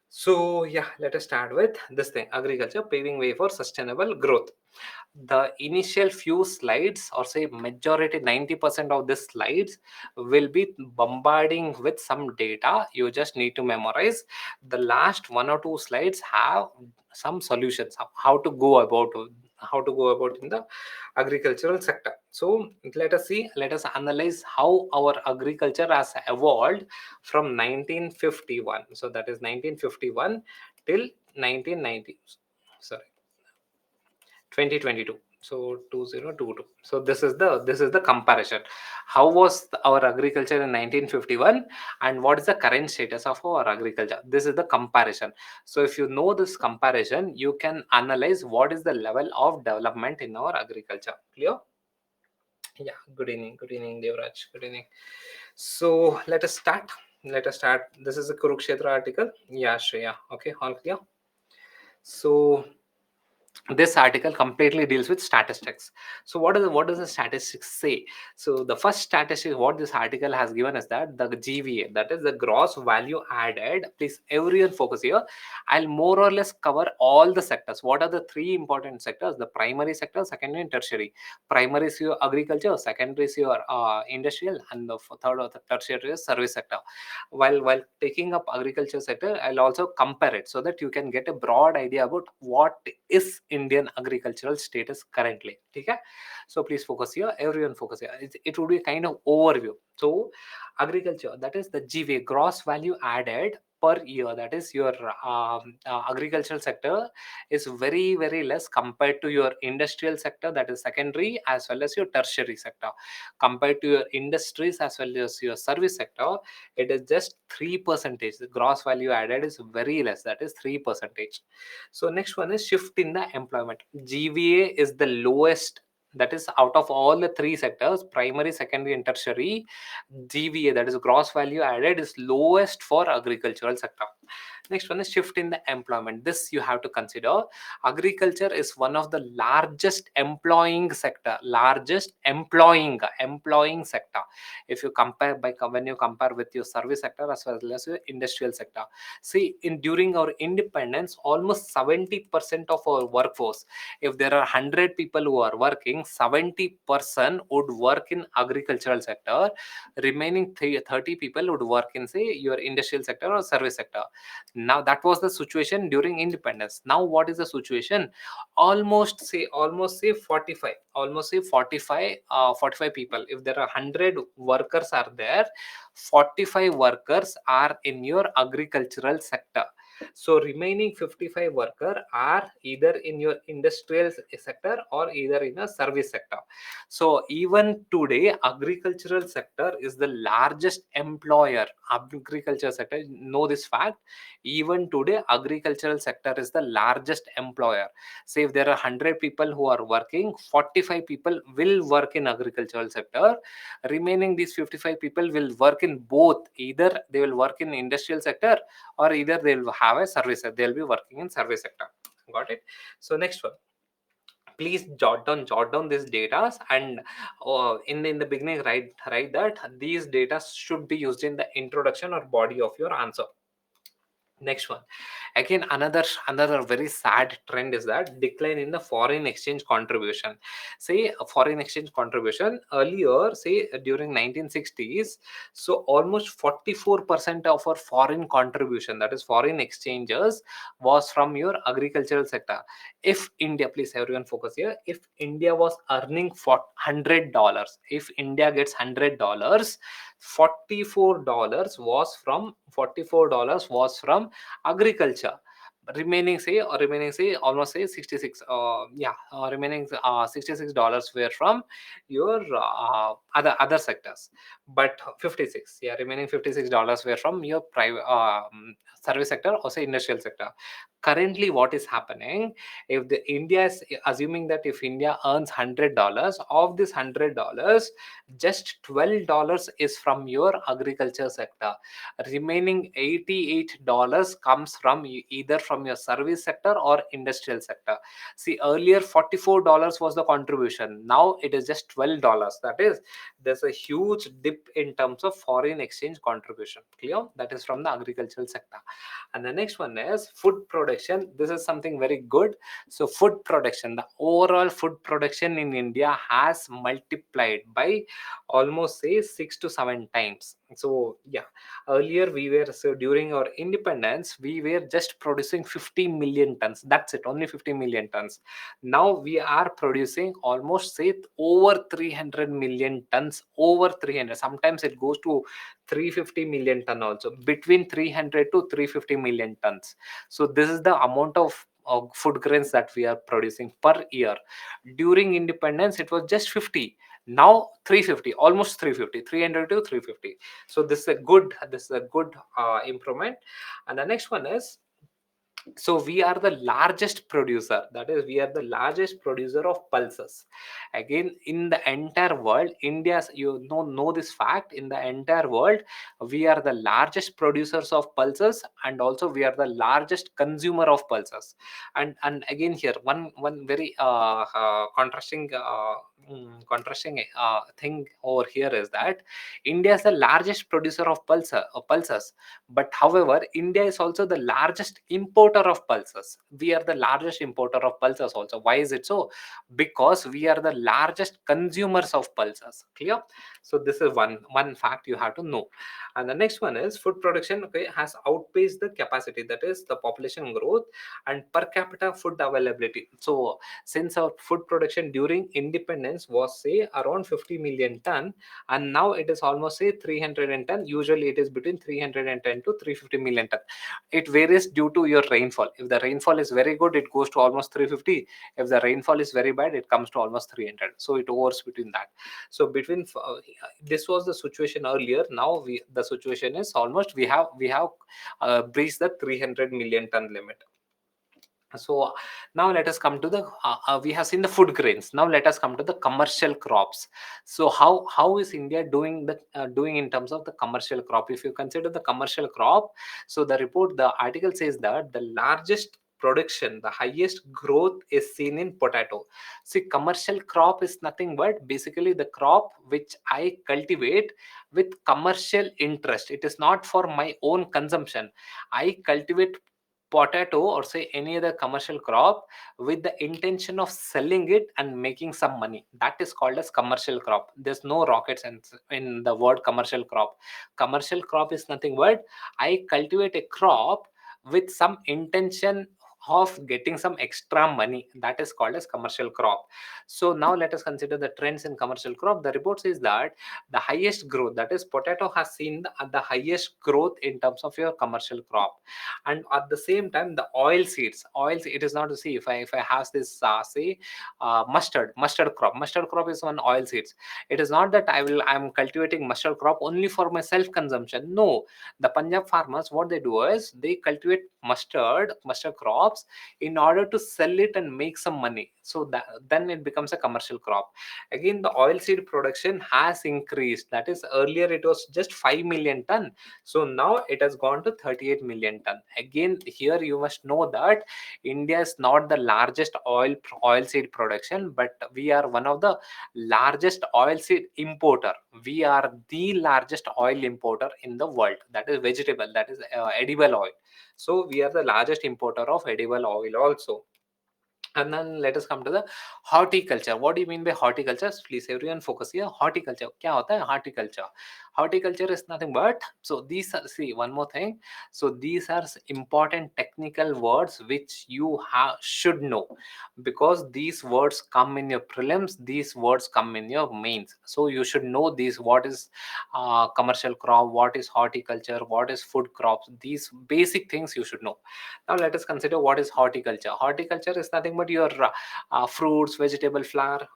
A: So yeah, let us start with this thing: agriculture paving way for sustainable growth. The initial few slides, or say majority 90% of the slides, will be bombarding with some data. You just need to memorize. The last one or two slides have some solutions of how to go about in the agricultural sector. So let us analyze how our agriculture has evolved from 1951. So that is 1951 till 1990, sorry, 2022. So 2022. So this is the comparison. How was our agriculture in 1951, and what is the current status of our agriculture? This is the comparison. So if you know this comparison, you can analyze what is the level of development in our agriculture. Clear? Yeah. Good evening, Devraj. Good evening. So let us start. This is a Kurukshetra article. Yeah, Shreya. Okay, all clear. So this article completely deals with statistics. So what does the statistics say? So the first statistic what this article has given is that the GVA, that is the gross value added. Please everyone focus here. I'll more or less cover all the sectors. What are the three important sectors? The primary sector, secondary and tertiary. Primary is your agriculture, secondary is your industrial, and the third or the tertiary is service sector. While taking up agriculture sector, I'll also compare it so that you can get a broad idea about what is Indian agricultural status currently. Okay? So please focus here. Everyone focus here. It would be a kind of overview. So agriculture, that is the GVA, gross value added per year, that is your agricultural sector, is very less compared to your industrial sector, that is secondary, as well as your tertiary sector. Compared to your industries as well as your service sector, it is just 3%. The gross value added is very less, that is 3%. So next one is shift in the employment. GVA is the lowest, that is out of all the three sectors, primary, secondary and tertiary. GVA, that is gross value added, is lowest for agricultural sector. Next one is shift in the employment. This you have to consider. Agriculture is one of the largest employing sector, largest employing sector. If you compare when you compare with your service sector as well as your industrial sector. See, in during our independence, almost 70% of our workforce, if there are 100 people who are working, 70% would work in agricultural sector. Remaining 30 people would work in, say, your industrial sector or service sector. Now that was the situation during independence. Now what is the situation? Almost say 45, almost say 45, 45 people. If there are 100 workers are there, 45 workers are in your agricultural sector. So remaining 55 worker are either in your industrial sector or either in a service sector. So even today, agricultural sector is the largest employer. Agriculture sector, know this fact. Even today, agricultural sector is the largest employer. Say if there are 100 people who are working, 45 people will work in agricultural sector. Remaining these 55 people will work in both. Either they will work in industrial sector or either they will have a service. They'll be working in service sector. Got it? So next one, please jot down these data, and in the beginning write that these data should be used in the introduction or body of your answer. Next one, again, another very sad trend is that decline in the foreign exchange contribution. Say a foreign exchange contribution earlier, say during 1960s, so almost 44% of our foreign contribution, that is foreign exchanges, was from your agricultural sector. If India, please everyone focus here, if India was earning for $100, if India gets $100, $44 was from agriculture. Remaining say almost say 66, remaining $66 were from your other sectors. But 56, yeah, remaining $56 were from your private service sector or say industrial sector. Currently what is happening, if the India is assuming that if India earns $100, of this $100, just $12 is from your agriculture sector. Remaining $88 comes from either from your service sector or industrial sector. See, earlier $44 was the contribution, now it is just $12. That is, there's a huge dip in terms of foreign exchange contribution. Clear? That is from the agricultural sector. And the next one is food production. This is something very good. So food production, the overall food production in India has multiplied by almost say 6 to 7 times. So yeah, earlier we were, so during our independence we were just producing 50 million tons. That's it, only 50 million tons. Now we are producing almost say over 300 million tons, over 300. Sometimes it goes to 350 million ton also, between 300 to 350 million tons. So this is the amount of food grains that we are producing per year. During independence it was just 50, now 350, almost 350, 300 to 350. So this is a good improvement. And the next one is, so we are the largest producer, that is we are the largest producer of pulses. Again, in the entire world, India's, you know this fact, in the entire world we are the largest producers of pulses, and also we are the largest consumer of pulses. And again here, one very contrasting thing over here is that India is the largest producer of pulses, but however, India is also the largest importer of pulses. We are the largest importer of pulses also. Why is it so? Because we are the largest consumers of pulses. Clear? So this is one fact you have to know. And the next one is food production, okay, has outpaced the capacity, that is the population growth and per capita food availability. So since our food production during independence was say around 50 million ton, and now it is almost say 310. Usually it is between 310 to 350 million ton. It varies due to your rainfall. If the rainfall is very good, it goes to almost 350. If the rainfall is very bad, it comes to almost 300. So it hovers between that. So this was the situation earlier. Now the situation is almost we have breached the 300 million ton limit. So now let us come to the we have seen the food grains. Now let us come to the commercial crops. So how is India doing the doing in terms of the commercial crop? If you consider the commercial crop, so the article says that the largest production, the highest growth is seen in potato. See, commercial crop is nothing but basically the crop which I cultivate with commercial interest. It is not for my own consumption. I cultivate potato or say any other commercial crop with the intention of selling it and making some money. That is called as commercial crop. There's no rocket science in the word commercial crop. Commercial crop is nothing but I cultivate a crop with some intention of getting some extra money. That is called as commercial crop. So now let us consider the trends in commercial crop. The report says that the highest growth, that is potato, has seen the highest growth in terms of your commercial crop. And at the same time the oils, it is not to see if I have this say mustard crop is one oil seeds. It is not that I'm cultivating mustard crop only for my self consumption. No, the Punjab farmers, what they do is they cultivate mustard crops in order to sell it and make some money, so that then it becomes a commercial crop. Again, the oil seed production has increased. That is, earlier it was just 5 million ton, so now it has gone to 38 million ton. Again, here you must know that India is not the largest oil seed production, but we are one of the largest oil seed importer. We are the largest oil importer in the world. That is vegetable, that is edible oil. So we are the largest importer of edible oil also. And then let us come to the horticulture. What do you mean by horticulture? Please everyone focus here. Horticulture. क्या होता है horticulture? Horticulture is nothing but, so these are, see one more thing. So these are important technical words which you should know, because these words come in your prelims. These words come in your mains. So you should know these. What is commercial crop? What is horticulture? What is food crops? These basic things you should know. Now let us consider what is horticulture. Horticulture is nothing but your fruits, vegetable flower.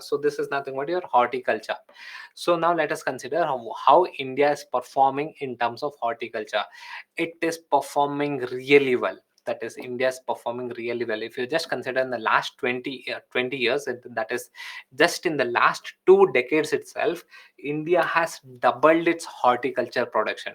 A: So this is nothing but your horticulture. So now let us consider how India is performing in terms of horticulture. It is performing really well. That is, India is performing really well. If you just consider in the last 20 years, that is just in the last 2 decades itself, India has doubled its horticulture production.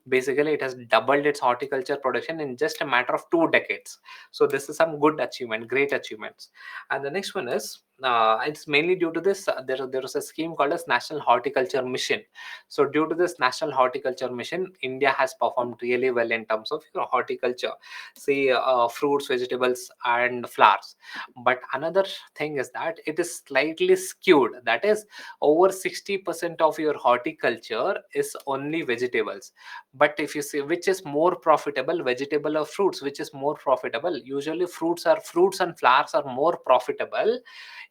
A: Basically, it has doubled its horticulture production in just a matter of 2 decades. So this is some good achievement, great achievements. And the next one is, it's mainly due to this. There is a scheme called as National Horticulture Mission. So due to this National Horticulture Mission, India has performed really well in terms of your horticulture, say fruits, vegetables, and flowers. But another thing is that it is slightly skewed. That is, over 60% of your horticulture is only vegetables. But if you see which is more profitable, vegetable or fruits, which is more profitable, usually fruits and flowers are more profitable.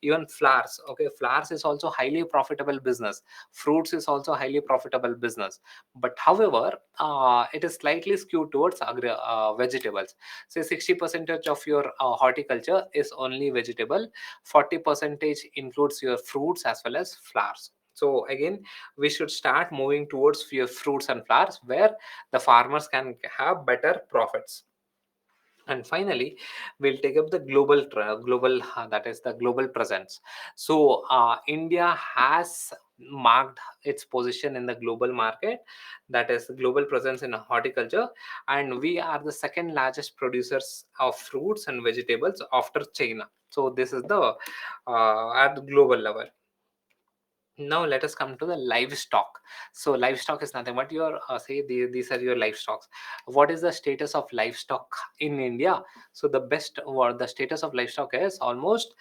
A: Even flowers, okay, flowers is also highly profitable business. Fruits is also highly profitable business. But however, it is slightly skewed towards vegetables. Say 60 percentage of your horticulture is only vegetable, 40 percentage includes your fruits as well as flowers. So again, we should start moving towards your fruits and flowers, where the farmers can have better profits. And finally, we'll take up the global that is the global presence. So India has marked its position in the global market, that is the global presence in horticulture, and we are the second largest producers of fruits and vegetables after China. So this is the at the global level. Now let us come to the livestock. So livestock is nothing but your these are your livestock. What is the status of livestock in India? So the best, or the status of livestock is almost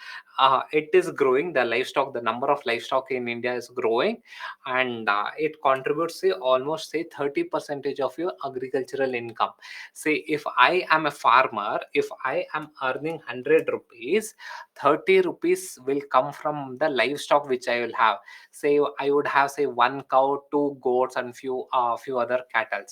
A: it is growing. The livestock, the number of livestock in India is growing, and it contributes, say, almost, say, 30 percentage of your agricultural income. Say if I am a farmer, if I am earning 100 rupees, 30 rupees will come from the livestock which I will have. say I would have say one cow, two goats, and few other cattle.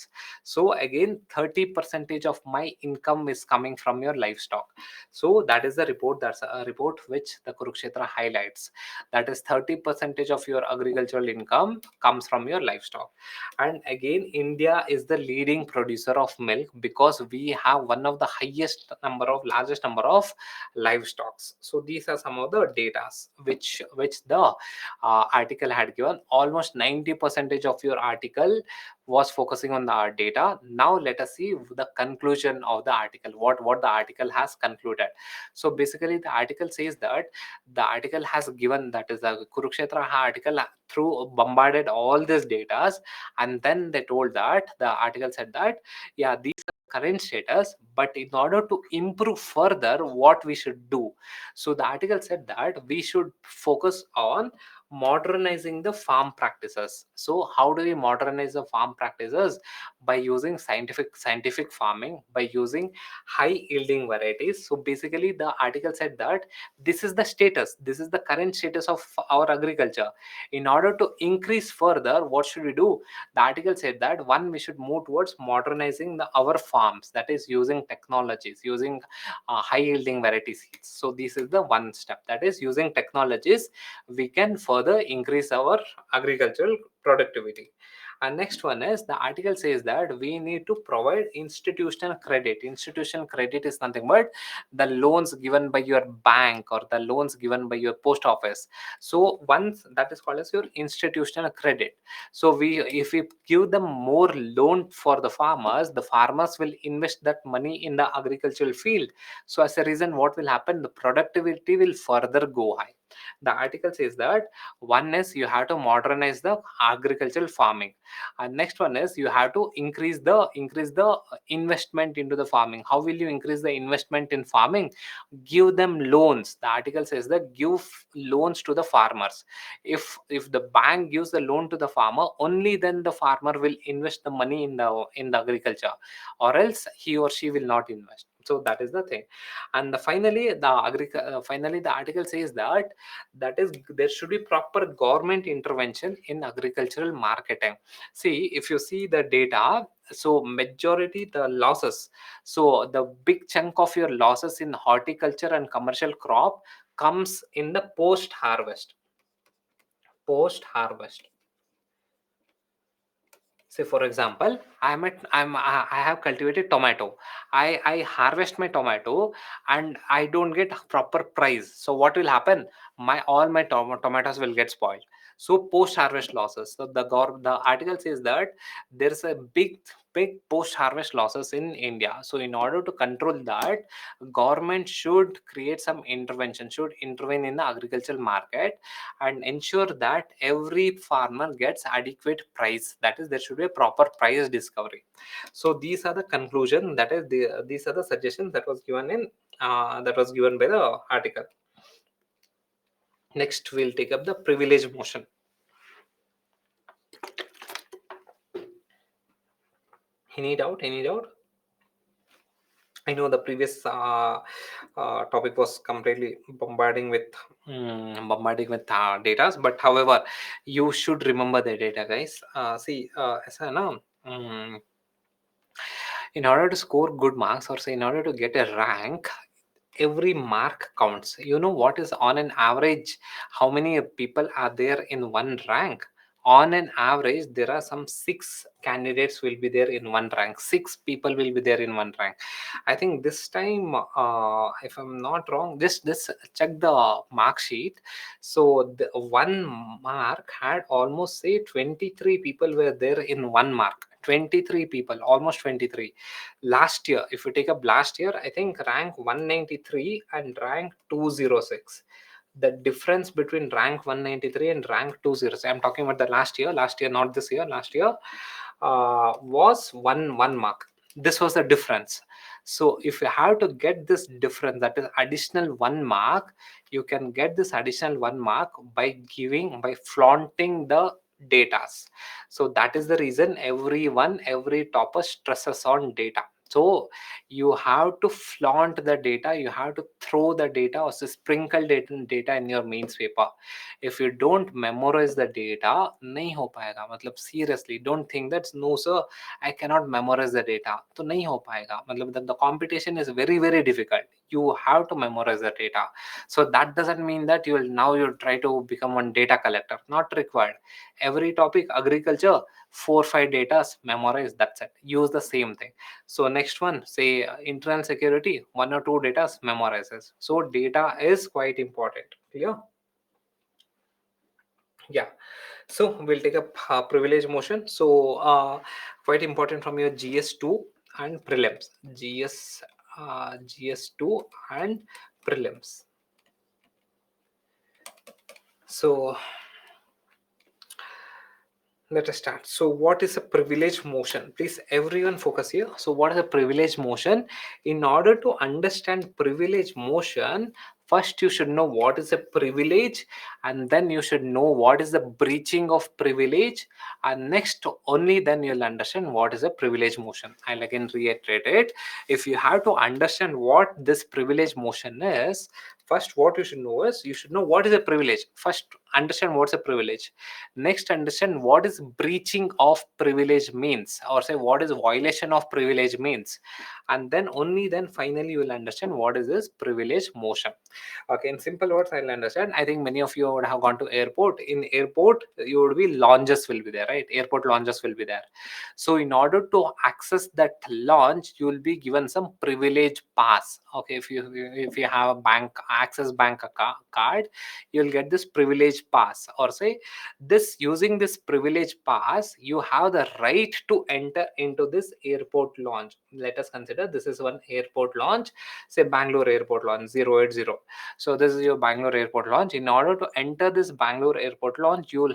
A: So again, 30 percentage of my income is coming from your livestock. So that is the report. That's a report which the Kurukshetra highlights. That is 30 percentage of your agricultural income comes from your livestock. And again, India is the leading producer of milk because we have one of the largest number of livestock. So these are some of the data which the article had given. Almost 90 percentage of your article was focusing on the data. Now let us see the conclusion of the article, what the article has concluded. So basically the article says that the article has given, that is the Kurukshetra article, through bombarded all these data, and then they told that the article said that, yeah, these are current status, but in order to improve further, what we should do. So the article said that we should focus on modernizing the farm practices. So how do we modernize the farm practices? By using scientific farming, by using high yielding varieties. So basically the article said that this is the current status of our agriculture. In order to increase further, what should we do? The article said that, one, we should move towards modernizing our farms, that is using technologies, using high yielding variety seeds. So this is the one step, that is using technologies we can further increase our agricultural productivity. And next one is, the article says that we need to provide institutional credit. Institutional credit is nothing but the loans given by your bank or the loans given by your post office. So once that is called as your institutional credit. So if we give them more loan for the farmers will invest that money in the agricultural field. So as a reason, what will happen? The productivity will further go high. The article says that, one is you have to modernize the agricultural farming, and next one is you have to increase the investment into the farming. How will you increase the investment in farming? Give them loans. The article says that give loans to the farmers. If the bank gives the loan to the farmer, only then the farmer will invest the money in the agriculture, or else he or she will not invest. So that is the thing. And finally the article says that, that is, there should be proper government intervention in agricultural marketing. See, if you see the data, so majority the losses, so the big chunk of your losses in horticulture and commercial crop comes in the post harvest. Say for example, I have cultivated tomato. I harvest my tomato and I don't get proper price. So what will happen? All my tomatoes will get spoiled. So post harvest losses. So the article says that there's a big post harvest losses in India. So in order to control that, government should create some intervention, should intervene in the agricultural market and ensure that every farmer gets adequate price. That is, there should be a proper price discovery. So these are the conclusion, that is these are the suggestions that was given by the article. Next we'll take up the privilege motion. Any doubt? I know the previous topic was completely bombarding with data, but however, you should remember the data, guys. See, ऐसा है ना, in order to score good marks, or say in order to get a rank, every mark counts. You know what is on an average, how many people are there in one rank? On an average, there are some 6 candidates will be there in one rank. 6 people will be there in one rank. I think this time, if I'm not wrong, just check the mark sheet. So the one mark had almost say 23 people were there in one mark. 23 people, almost 23. Last year, if you take up last year, I think rank 193 and rank 206. The difference between rank 193 and rank 206, I'm talking about the last year, not this year, last year, was one mark. This was the difference. So if you have to get this difference, that is additional 1 mark, you can get this additional 1 mark by flaunting the datas. So that is the reason every topper stresses on data. So you have to flaunt the data, you have to throw the data or sprinkle data in your mains paper. If you don't memorize the data, नहीं हो पाएगा. मतलब seriously don't think that no sir I cannot memorize the data, तो नहीं हो पाएगा. मतलब the competition is very very difficult. You have to memorize the data. So that doesn't mean that you'll try to become one data collector. Not required. Every topic, agriculture, 4 5 data memorize, that's it. Use the same thing. So next one, say internal security, 1 or 2 data memorizes. So data is quite important. Clear? Yeah. So we'll take up privilege motion. So quite important from your GS2 and prelims. GS2 and prelims. So let us start. So what is a privilege motion? Please everyone focus here. So what is a privilege motion? In order to understand privilege motion, first you should know what is a privilege, and then you should know what is the breaching of privilege, and next only then you'll understand what is a privilege motion. I'll again reiterate it. If you have to understand what this privilege motion is, first what you should know is you should know what is a privilege. First understand what's a privilege. Next, understand what is breaching of privilege means, or say what is violation of privilege means, and then only then finally you will understand what is this privilege motion. Okay, in simple words, I'll understand. I think many of you would have gone to airport. In airport, you would be lounges will be there, right? Airport lounges will be there. So in order to access that lounge, you will be given some privilege pass. Okay, if you have a bank access bank card, you'll get this privilege pass, or say this using this privilege pass you have the right to enter into this airport launch. Let us consider this is one airport launch, say Bangalore airport launch 080. So this is your Bangalore airport launch. In order to enter this Bangalore airport launch, you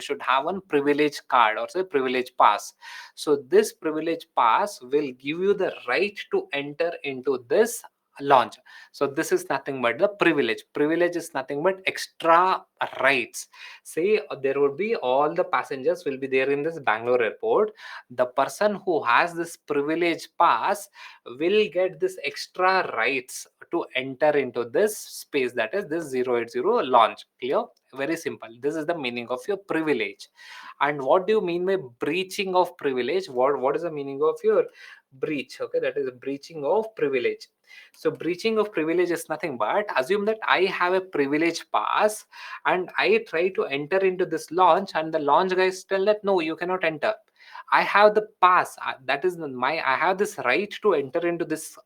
A: should have one privilege card, or say privilege pass. So this privilege pass will give you the right to enter into this launch. So this is nothing but the privilege is nothing but extra rights. Say there would be all the passengers will be there in this Bangalore airport. The person who has this privilege pass will get this extra rights to enter into this space, that is this 080 launch. Clear? Very simple. This is the meaning of your privilege. And what do you mean by breaching of privilege? What is the meaning of your breach? Okay, that is breaching of privilege. So breaching of privilege is nothing but assume that I have a privilege pass and I try to enter into this launch, and the launch guys tell that no, you cannot enter. I have the pass. That is my. I have this right to enter into this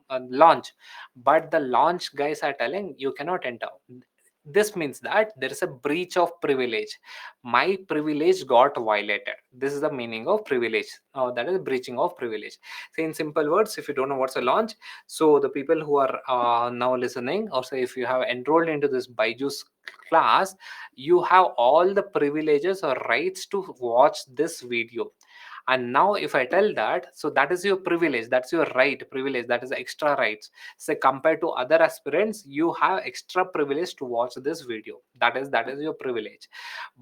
A: launch, but the launch guys are telling you cannot enter. This means that there is a breach of privilege. My privilege got violated. This is the meaning of privilege. That is breaching of privilege. So in simple words, if you don't know what's a launch, so the people who are now listening, or say if you have enrolled into this Byju's class, you have all the privileges or rights to watch this video. And now if I tell that, so that is your privilege, that's your right, privilege, that is extra rights. Say compared to other aspirants, you have extra privilege to watch this video. That is your privilege.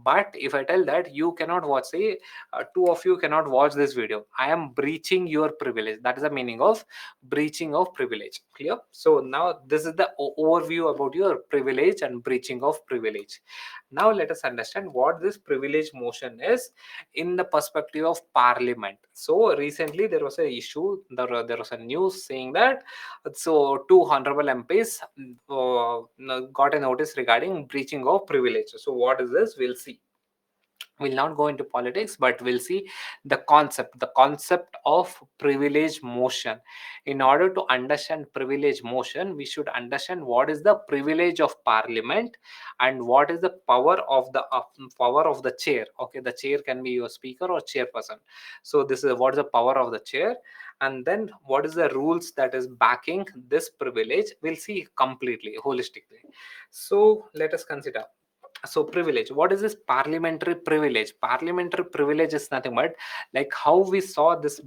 A: But if I tell that you cannot watch, say two of you cannot watch this video, I am breaching your privilege. That is the meaning of breaching of privilege. Clear? So now this is the overview about your privilege and breaching of privilege. Now let us understand what this privilege motion is in the perspective of parliament. So recently there was a issue, there was a news saying that so two honorable MPs got a notice regarding breaching of privilege. So what is this? We'll see. We'll not go into politics, but we'll see the concept of privilege motion. In order to understand privilege motion, we should understand what is the privilege of parliament and what is the power of the chair. Okay, the chair can be your speaker or chairperson. So this is what is the power of the chair, and then what is the rules that is backing this privilege. We'll see completely holistically. So let us consider. So privilege, what is this parliamentary privilege? Parliamentary privilege is nothing but like how we saw this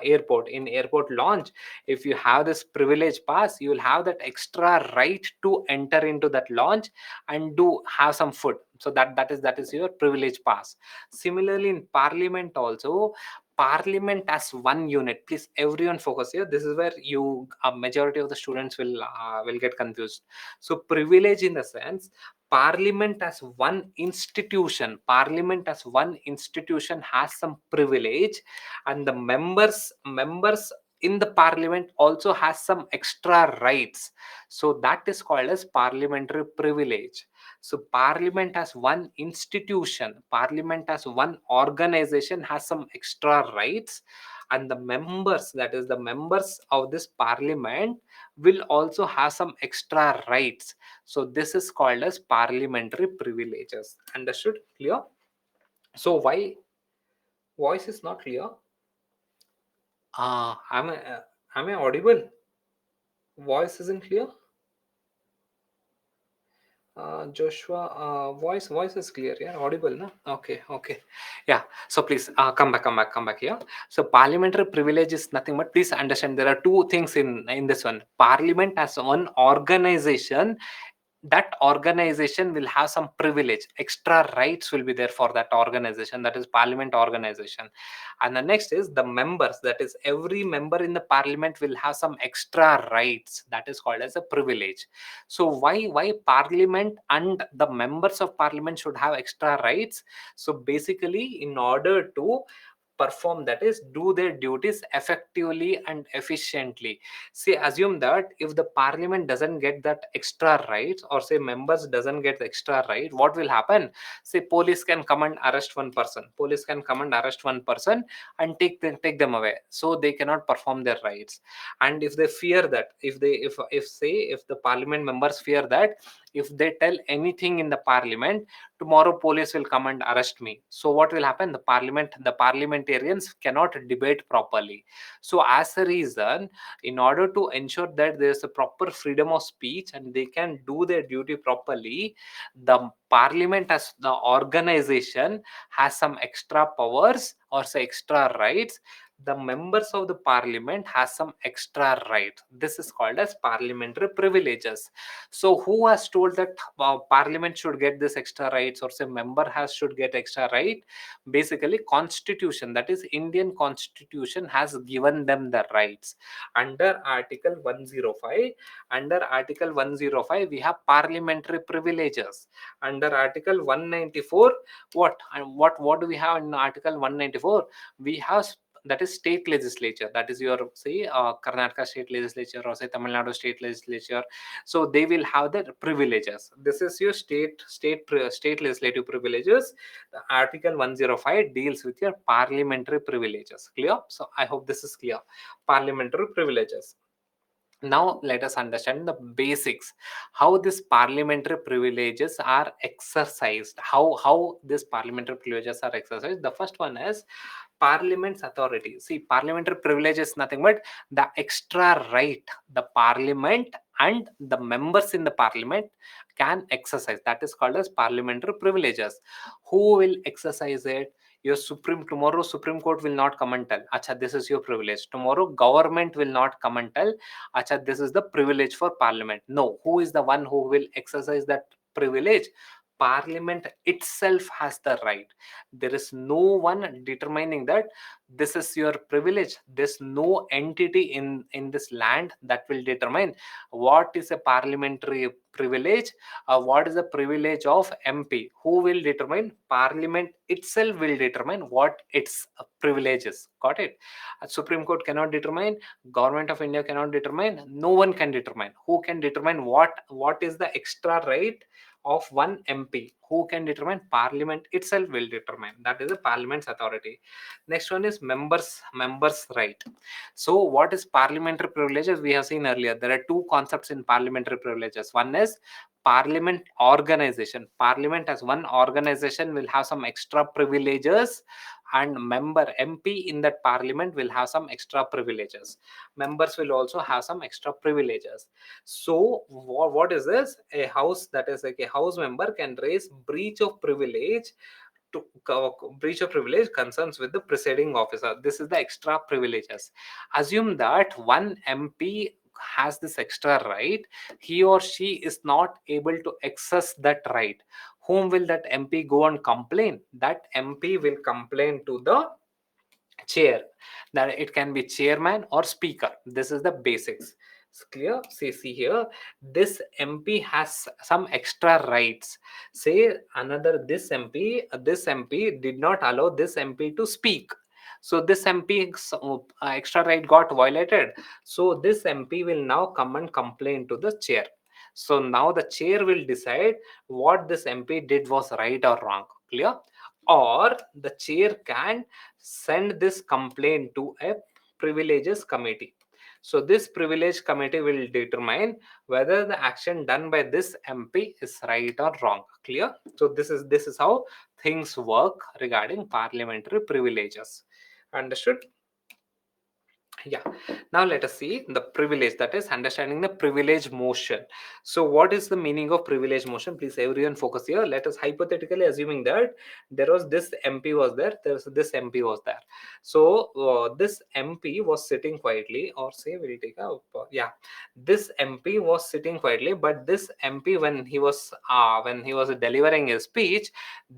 A: airport, in airport launch, if you have this privilege pass, you will have that extra right to enter into that launch and do have some food. So that is your privilege pass. Similarly in parliament also, Parliament as one unit. Please, everyone focus here. This is where you a majority of the students will get confused. So privilege in the sense, Parliament as one institution. Parliament as one institution has some privilege, and the members in the Parliament also has some extra rights. So that is called as parliamentary privilege. So Parliament as one institution, Parliament as one organization has some extra rights, and the members, that is the members of this Parliament, will also have some extra rights. So this is called as parliamentary privileges. Understood? Clear? So why voice is not clear? Am I audible? Voice isn't clear? Joshua, voice is clear, yeah, audible, no? Okay, yeah. So please, come back here. So parliamentary privilege is nothing but, please understand, there are two things in this one. Parliament as one organization, that organization will have some privilege, extra rights will be there for that organization, that is Parliament organization. And the next is the members, that is every member in the Parliament will have some extra rights, that is called as a privilege. So why Parliament and the members of Parliament should have extra rights? So basically, in order to perform, that is do their duties effectively and efficiently. See, assume that if the Parliament doesn't get that extra rights, or say members doesn't get the extra right, what will happen? Say police can come and arrest one person, and take them away, so they cannot perform their rights. And if they fear that, if the Parliament members fear that if they tell anything in the Parliament, tomorrow police will come and arrest me, so what will happen? The parliamentarians cannot debate properly. So as a reason, in order to ensure that there is a proper freedom of speech and they can do their duty properly, the Parliament as the organization has some extra powers, or say extra rights. The members of the Parliament has some extra rights. This is called as parliamentary privileges. So who has told that Parliament should get this extra rights, or say member has should get extra right? Basically, Constitution, that is Indian Constitution, has given them the rights. Under Article 105, we have parliamentary privileges. Under Article 194, what do we have in Article 194? We have, that is state legislature, that is your, say, Karnataka state legislature, or say Tamil Nadu state legislature. So they will have the privileges. This is your state legislative privileges. The Article 105 deals with your parliamentary privileges. Clear? So I hope this is clear. Parliamentary privileges. Now let us understand the basics, how these parliamentary privileges are exercised, how these parliamentary privileges are exercised. The first one is Parliament's authority. See, parliamentary privilege is nothing but the extra right the Parliament and the members in the Parliament can exercise. That is called as parliamentary privileges. Who will exercise it? Your tomorrow Supreme Court will not come and tell, acha, this is your privilege. Tomorrow government will not come and tell, acha, this is the privilege for Parliament. No, who is the one who will exercise that privilege? Parliament itself has the right. There is no one determining that this is your privilege. There's no entity in this land that will determine what is a parliamentary privilege. What is the privilege of MP? Who will determine? Parliament itself will determine what its privilege is. Got it? Supreme Court cannot determine, government of India cannot determine, no one can determine. Who can determine what is the extra right of one MP? Who can determine? Parliament itself will determine. That is the Parliament's authority. Next one is members right. So what is parliamentary privileges? We have seen earlier there are two concepts in parliamentary privileges. One is Parliament organization. Parliament as one organization will have some extra privileges, and member MP in that Parliament will have some extra privileges. Members will also have some extra privileges. So what is this? A house, that is like a house member, can raise breach of privilege to breach of privilege concerns with the presiding officer. This is the extra privileges. Assume that one MP has this extra right, he or she is not able to access that right. Whom will that MP go and complain? That MP will complain to the chair, that it can be chairman or speaker. This is the basics. It's clear. See here, this MP has some extra rights. Say another, this MP did not allow this MP to speak, so this MP's extra right got violated. So this MP will now come and complain to the chair. So now the chair will decide what this MP did was right or wrong. Clear? Or the chair can send this complaint to a privileges committee. So this privilege committee will determine whether the action done by this MP is right or wrong. Clear? So this is how things work regarding parliamentary privileges. Understood? Yeah. Now let us see the privilege, that is understanding the privilege motion. So what is the meaning of privilege motion? Please everyone focus here. Let us hypothetically assuming that there was this MP was there, this MP was there. So this MP was sitting quietly, or say we'll take a yeah, this MP was sitting quietly, but this MP when he was delivering his speech,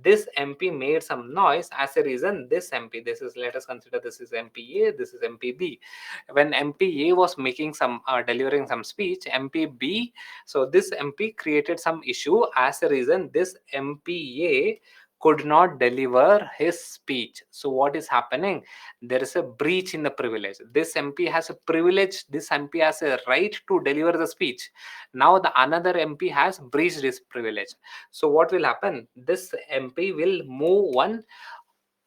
A: this MP made some noise. As a reason, this MP, this is, let us consider this is MP A, this is MP B. When MP A was making some delivering some speech, MP B, so this MP created some issue. As a reason, this MP A could not deliver his speech. So what is happening? There is a breach in the privilege. This MP has a privilege, this MP has a right to deliver the speech. Now the another MP has breached this privilege. So what will happen? This MP will move one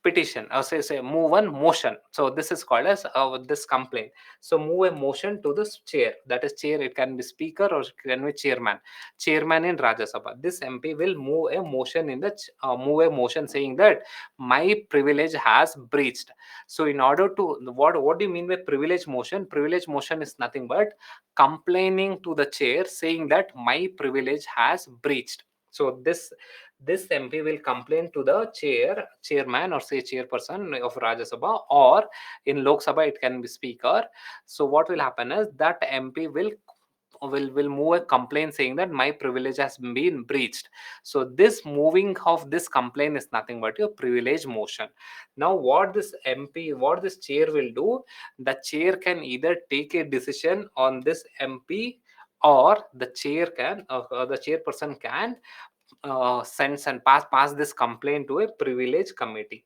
A: petition, or say move one motion. So this is called as this complaint. So move a motion to the chair, that is chair, it can be speaker or it can be chairman in Rajya Sabha. This MP will move a motion in the move a motion saying that my privilege has breached. So in order to, what do you mean by privilege motion? Privilege motion is nothing but complaining to the chair saying that my privilege has breached. So this MP will complain to the chairman, or say chairperson of Rajya Sabha, or in Lok Sabha it can be speaker. So what will happen is that MP will move a complaint saying that my privilege has been breached. So this moving of this complaint is nothing but your privilege motion. Now what this chair will do, the chair can either take a decision on this MP, or the chairperson can sends and pass this complaint to a privilege committee.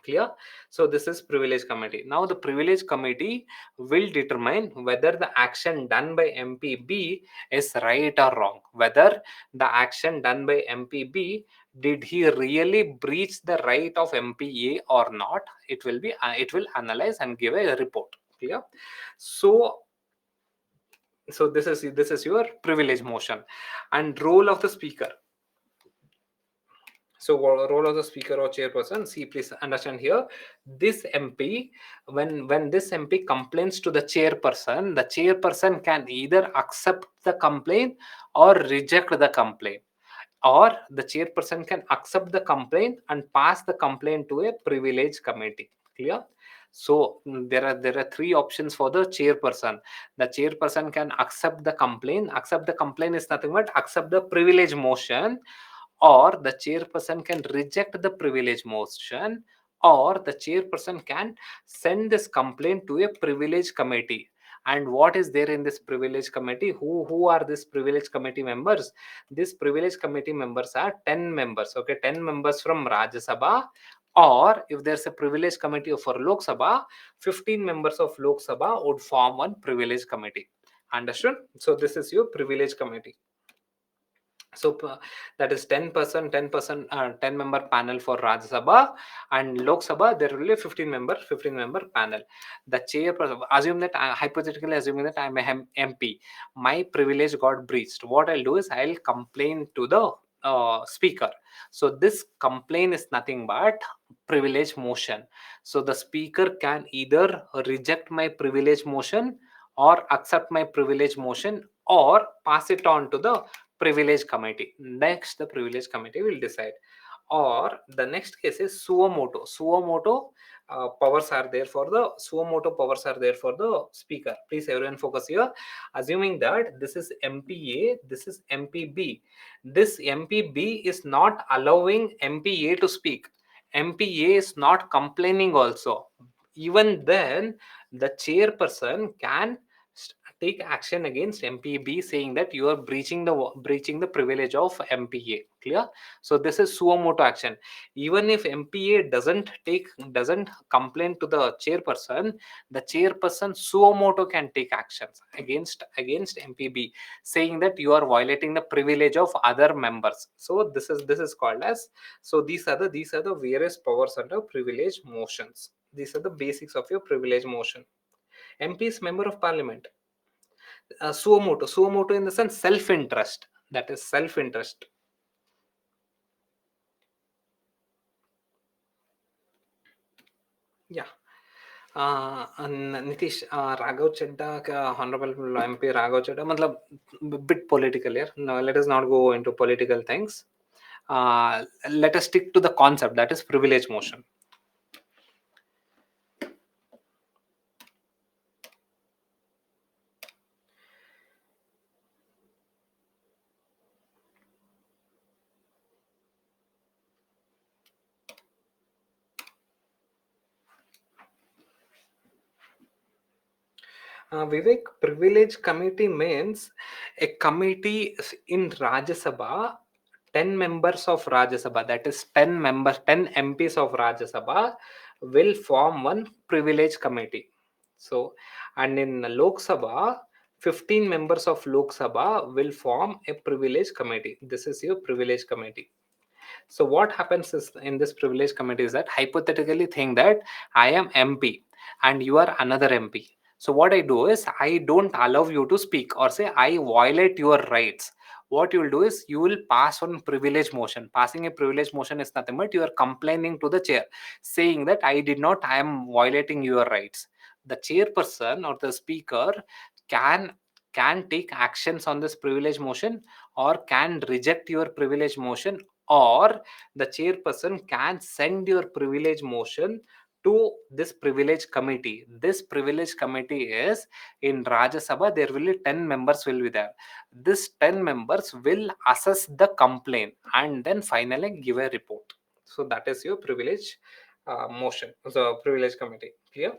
A: Clear? So this is privilege committee. Now the privilege committee will determine whether the action done by MPB is right or wrong, whether the action done by MPB, did he really breach the right of MPA or not. It will analyze and give a report. Clear? So this is your privilege motion. And role of the speaker. So role of the speaker or chairperson, see, please understand here, this MP, when this MP complains to the chairperson can either accept the complaint or reject the complaint, or the chairperson can accept the complaint and pass the complaint to a privilege committee. Clear? So there are three options for the chairperson. The chairperson can accept the complaint. Accept the complaint is nothing but accept the privilege motion, or the chairperson can reject the privilege motion, or the chairperson can send this complaint to a privilege committee. And what is there in this privilege committee? Who are these privilege committee members? These privilege committee members are 10 members. Okay, 10 members from Rajya Sabha, or if there's a privilege committee for Lok Sabha, 15 members of Lok Sabha would form one privilege committee. Understood? So this is your privilege committee. So that is 10%, 10 member panel for Rajya Sabha, and Lok Sabha there will be 15 member panel. The chairperson, assume that hypothetically assuming that I'm a MP, my privilege got breached. What I'll do is I'll complain to the speaker. So this complaint is nothing but privilege motion. So the speaker can either reject my privilege motion, or accept my privilege motion, or pass it on to the privilege committee. Next the privilege committee will decide. Or the next case is suo moto. Powers are there for the suo moto powers are there for the speaker. Please everyone focus here. Assuming that this is MPA, this is MPB, this MPB is not allowing MPA to speak. MPA is not complaining also, even then the chairperson can take action against MPB, saying that you are breaching the privilege of MPA. Clear? So this is suo motu action. Even if MPA doesn't complain to the chairperson suo motu can take actions against MPB, saying that you are violating the privilege of other members. So this is called as, so these are the various powers under privilege motions. These are the basics of your privilege motion. MP is member of parliament. Suo motu in the sense self-interest. That is self-interest. Yeah. Nitish, Raghav Chadda, Honorable MP Raghav Chadda, matlab bit political here. No, let us not go into political things. Let us stick to the concept, that is privilege motion. Vivek, privilege committee means a committee in Rajya Sabha, 10 members of Rajya Sabha, that is 10 members, 10 MPs of Rajya Sabha will form one privilege committee. So, and in Lok Sabha, 15 members of Lok Sabha will form a privilege committee. This is your privilege committee. So what happens is, in this privilege committee, is that hypothetically think that I am MP and you are another MP. So what I do is I don't allow you to speak, or say I violate your rights. What you will do is you will pass on privilege motion. Passing a privilege motion is nothing but you are complaining to the chair, saying that I did not, I am violating your rights. The chairperson or the speaker can take actions on this privilege motion, or can reject your privilege motion, or the chairperson can send your privilege motion to this privilege committee. This privilege committee is in Rajya Sabha. There will be 10 members will be there. This 10 members will assess the complaint and then finally give a report. So that is your privilege motion. So privilege committee. Clear?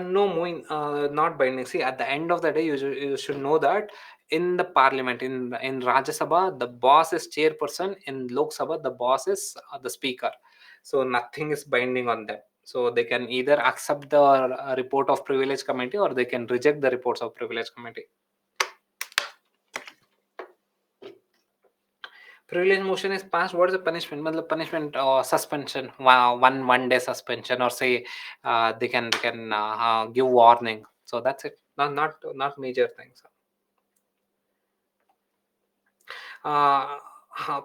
A: No, Moin, not binding. See, at the end of the day, you should know that in the parliament, in Rajya Sabha, the boss is chairperson. In Lok Sabha, the boss is the speaker. So nothing is binding on them. So they can either accept the report of privilege committee, or they can reject the reports of privilege committee. Privilege motion is passed. What is the punishment? Matlab punishment or suspension, one day suspension, or say they can give warning. So that's it. Not major things. uh,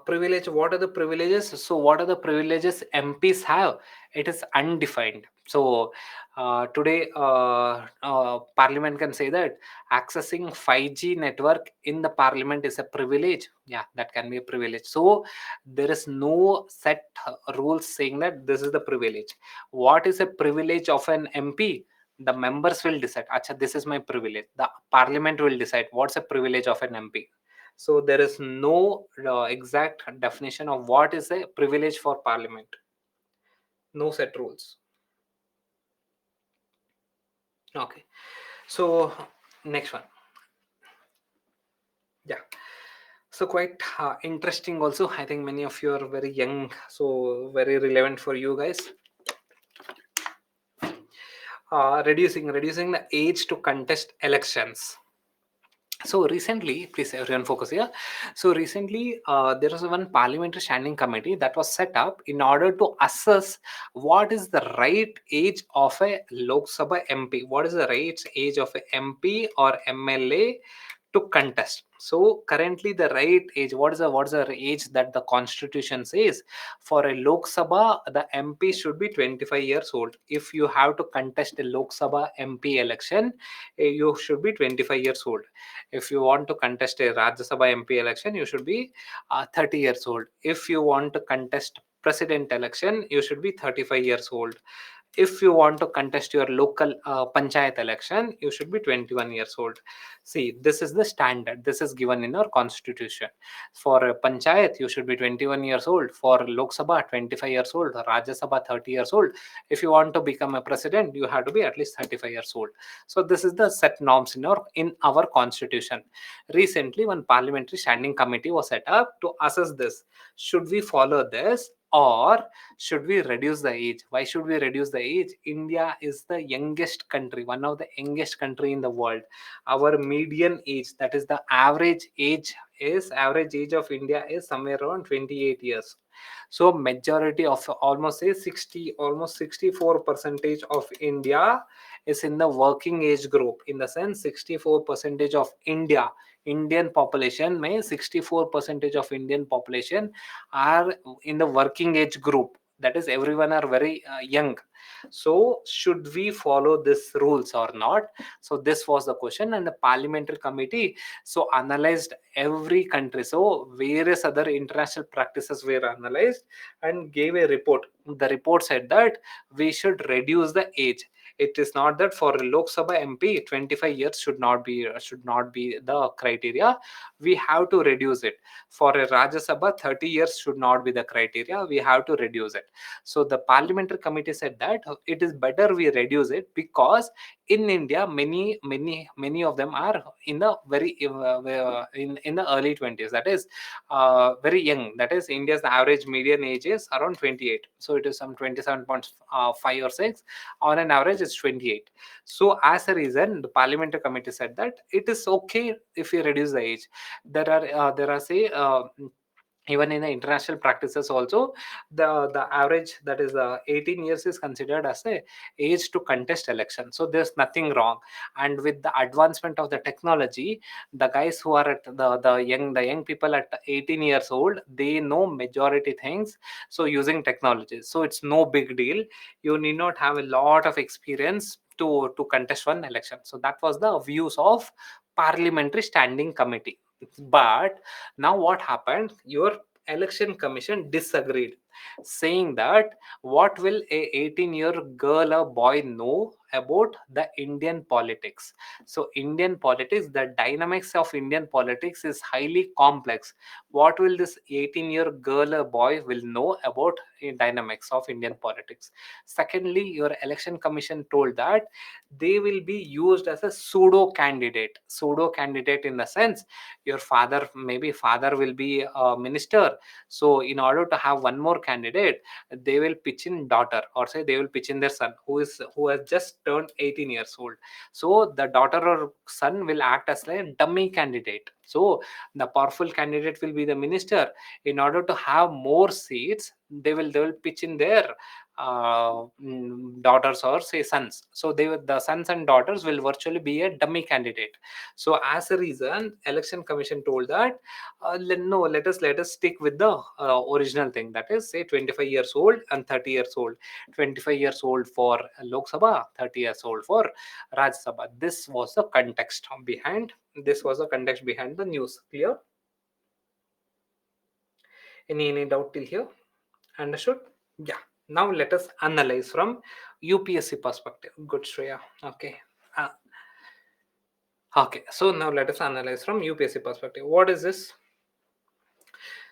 A: Privilege, what are the privileges? So what are the privileges MPs have? It is undefined. So today parliament can say that accessing 5G network in the parliament is a privilege. Yeah, that can be a privilege. So there is no set rules saying that this is the privilege. What is a privilege of an MP? The members will decide, acha, this is my privilege. The parliament will decide what's a privilege of an MP. So there is no exact definition of what is a privilege for parliament. No set rules. Okay. So next one. Yeah. So quite interesting also. I think many of you are very young, so very relevant for you guys. Reducing the age to contest elections. So recently, please everyone focus here. So recently, there was one parliamentary standing committee that was set up in order to assess what is the right age of a Lok Sabha MP. What is the right age of a MP or MLA to contest? So currently, the right age. What is the age that the constitution says? For a Lok Sabha, the MP should be 25 years old. If you have to contest a Lok Sabha MP election, you should be 25 years old. If you want to contest a Rajya Sabha MP election, you should be 30 years old. If you want to contest president election, you should be 35 years old. If you want to contest your local panchayat election, you should be 21 years old. See, this is the standard. This is given in our constitution. For a panchayat, you should be 21 years old. For Lok Sabha, 25 years old. Rajya Sabha, 30 years old. If you want to become a president, you have to be at least 35 years old. So this is the set norms in our constitution. Recently, one parliamentary standing committee was set up to assess this. Should we follow this, or should we reduce the age? Why should we reduce the age? India is the youngest country, one of the youngest country in the world. Our median age, that is the average age of India is somewhere around 28 years. So majority of, almost say 60, almost 64 percentage of India is in the working age group. In the sense, 64 percentage of Indian population, may 64 percentage of Indian population are in the working age group. That is, everyone are very young. So should we follow this rules or not? So this was the question, and the parliamentary committee so analyzed every country. So various other international practices were analyzed and gave a report. The report said that we should reduce the age. It is not that for Lok Sabha MP 25 years should not be the criteria. We have to reduce it. For a Rajya Sabha, 30 years should not be the criteria. We have to reduce it. So the parliamentary committee said that it is better we reduce it, because in India, many of them are in the in the early 20s. That is very young. That is, India's average median age is around 28. So it is some 27.5 or 6. On an average, it's 28. So as a reason, the parliamentary committee said that it is okay if we reduce the age. There are say even in the international practices also, the average, that is 18 years, is considered as a age to contest election. So there's nothing wrong. And with the advancement of the technology, the guys who are at the young people at 18 years old, they know majority things, so using technology. So it's no big deal. You need not have a lot of experience to contest one election. So that was the views of parliamentary standing committee. But now what happened? Your election commission disagreed, saying that what will a 18-year girl or boy know about the Indian politics? So Indian politics, the dynamics of Indian politics is highly complex. What will this 18-year girl or boy will know about dynamics of Indian politics? Secondly, your election commission told that they will be used as a pseudo candidate in the sense, your father, maybe father will be a minister. So in order to have one more candidate, they will pitch in daughter, or say they will pitch in their son, who has just turned 18 years old. So the daughter or son will act as a dummy candidate. So the powerful candidate will be the minister. In order to have more seats, they will pitch in their daughters or say sons. So the sons and daughters will virtually be a dummy candidate. So as a reason, election commission told that no, let us stick with the original thing, that is, say 25 years old and 30 years old. 25 years old for Lok Sabha, 30 years old for Rajya Sabha. This was the context behind the news. Clear? Any doubt till here? Understood? Yeah. Now let us analyze from UPSC perspective. Good, Shreya. Okay. Uh, okay. So now let us analyze from UPSC perspective. What is this?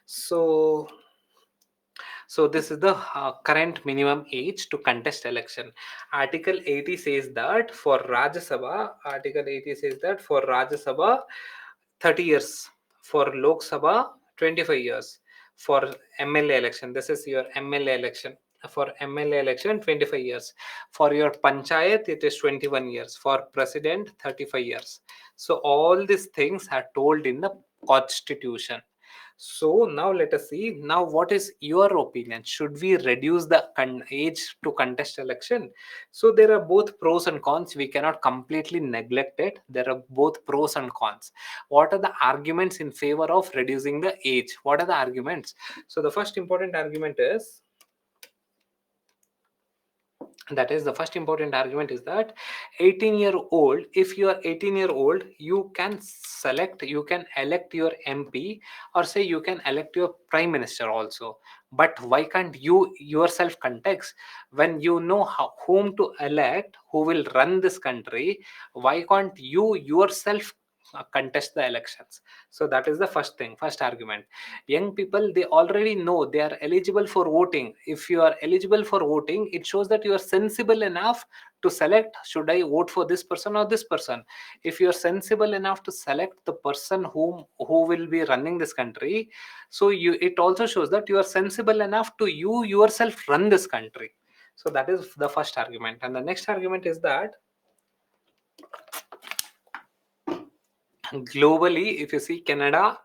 A: So this is the current minimum age to contest election. Article 80 says that for Rajya Sabha, 30 years. For Lok Sabha, 25 years. For MLA election, this is your MLA election. For MLA election, 25 years. For your panchayat, it is 21 years. For president, 35 years. So all these things are told in the constitution. So now let us see. Now, what is your opinion? Should we reduce the age to contest election? So there are both pros and cons. We cannot completely neglect it. There are both pros and cons. What are the arguments in favor of reducing the age? What are the arguments? So the first important argument is the first important argument is that 18-year-old, if you are 18-year-old, you can elect your MP, or say you can elect your prime minister also. But why can't you yourself contest? When you know whom to elect, who will run this country, why can't you yourself contest the elections? So that is the first thing, first argument. Young people, they already know they are eligible for voting. If you are eligible for voting, it shows that you are sensible enough to select, should I vote for this person or this person? If you are sensible enough to select the person who will be running this country, so you, it also shows that you are sensible enough to you yourself run this country. So that is the first argument. And the next argument is that globally, if you see Canada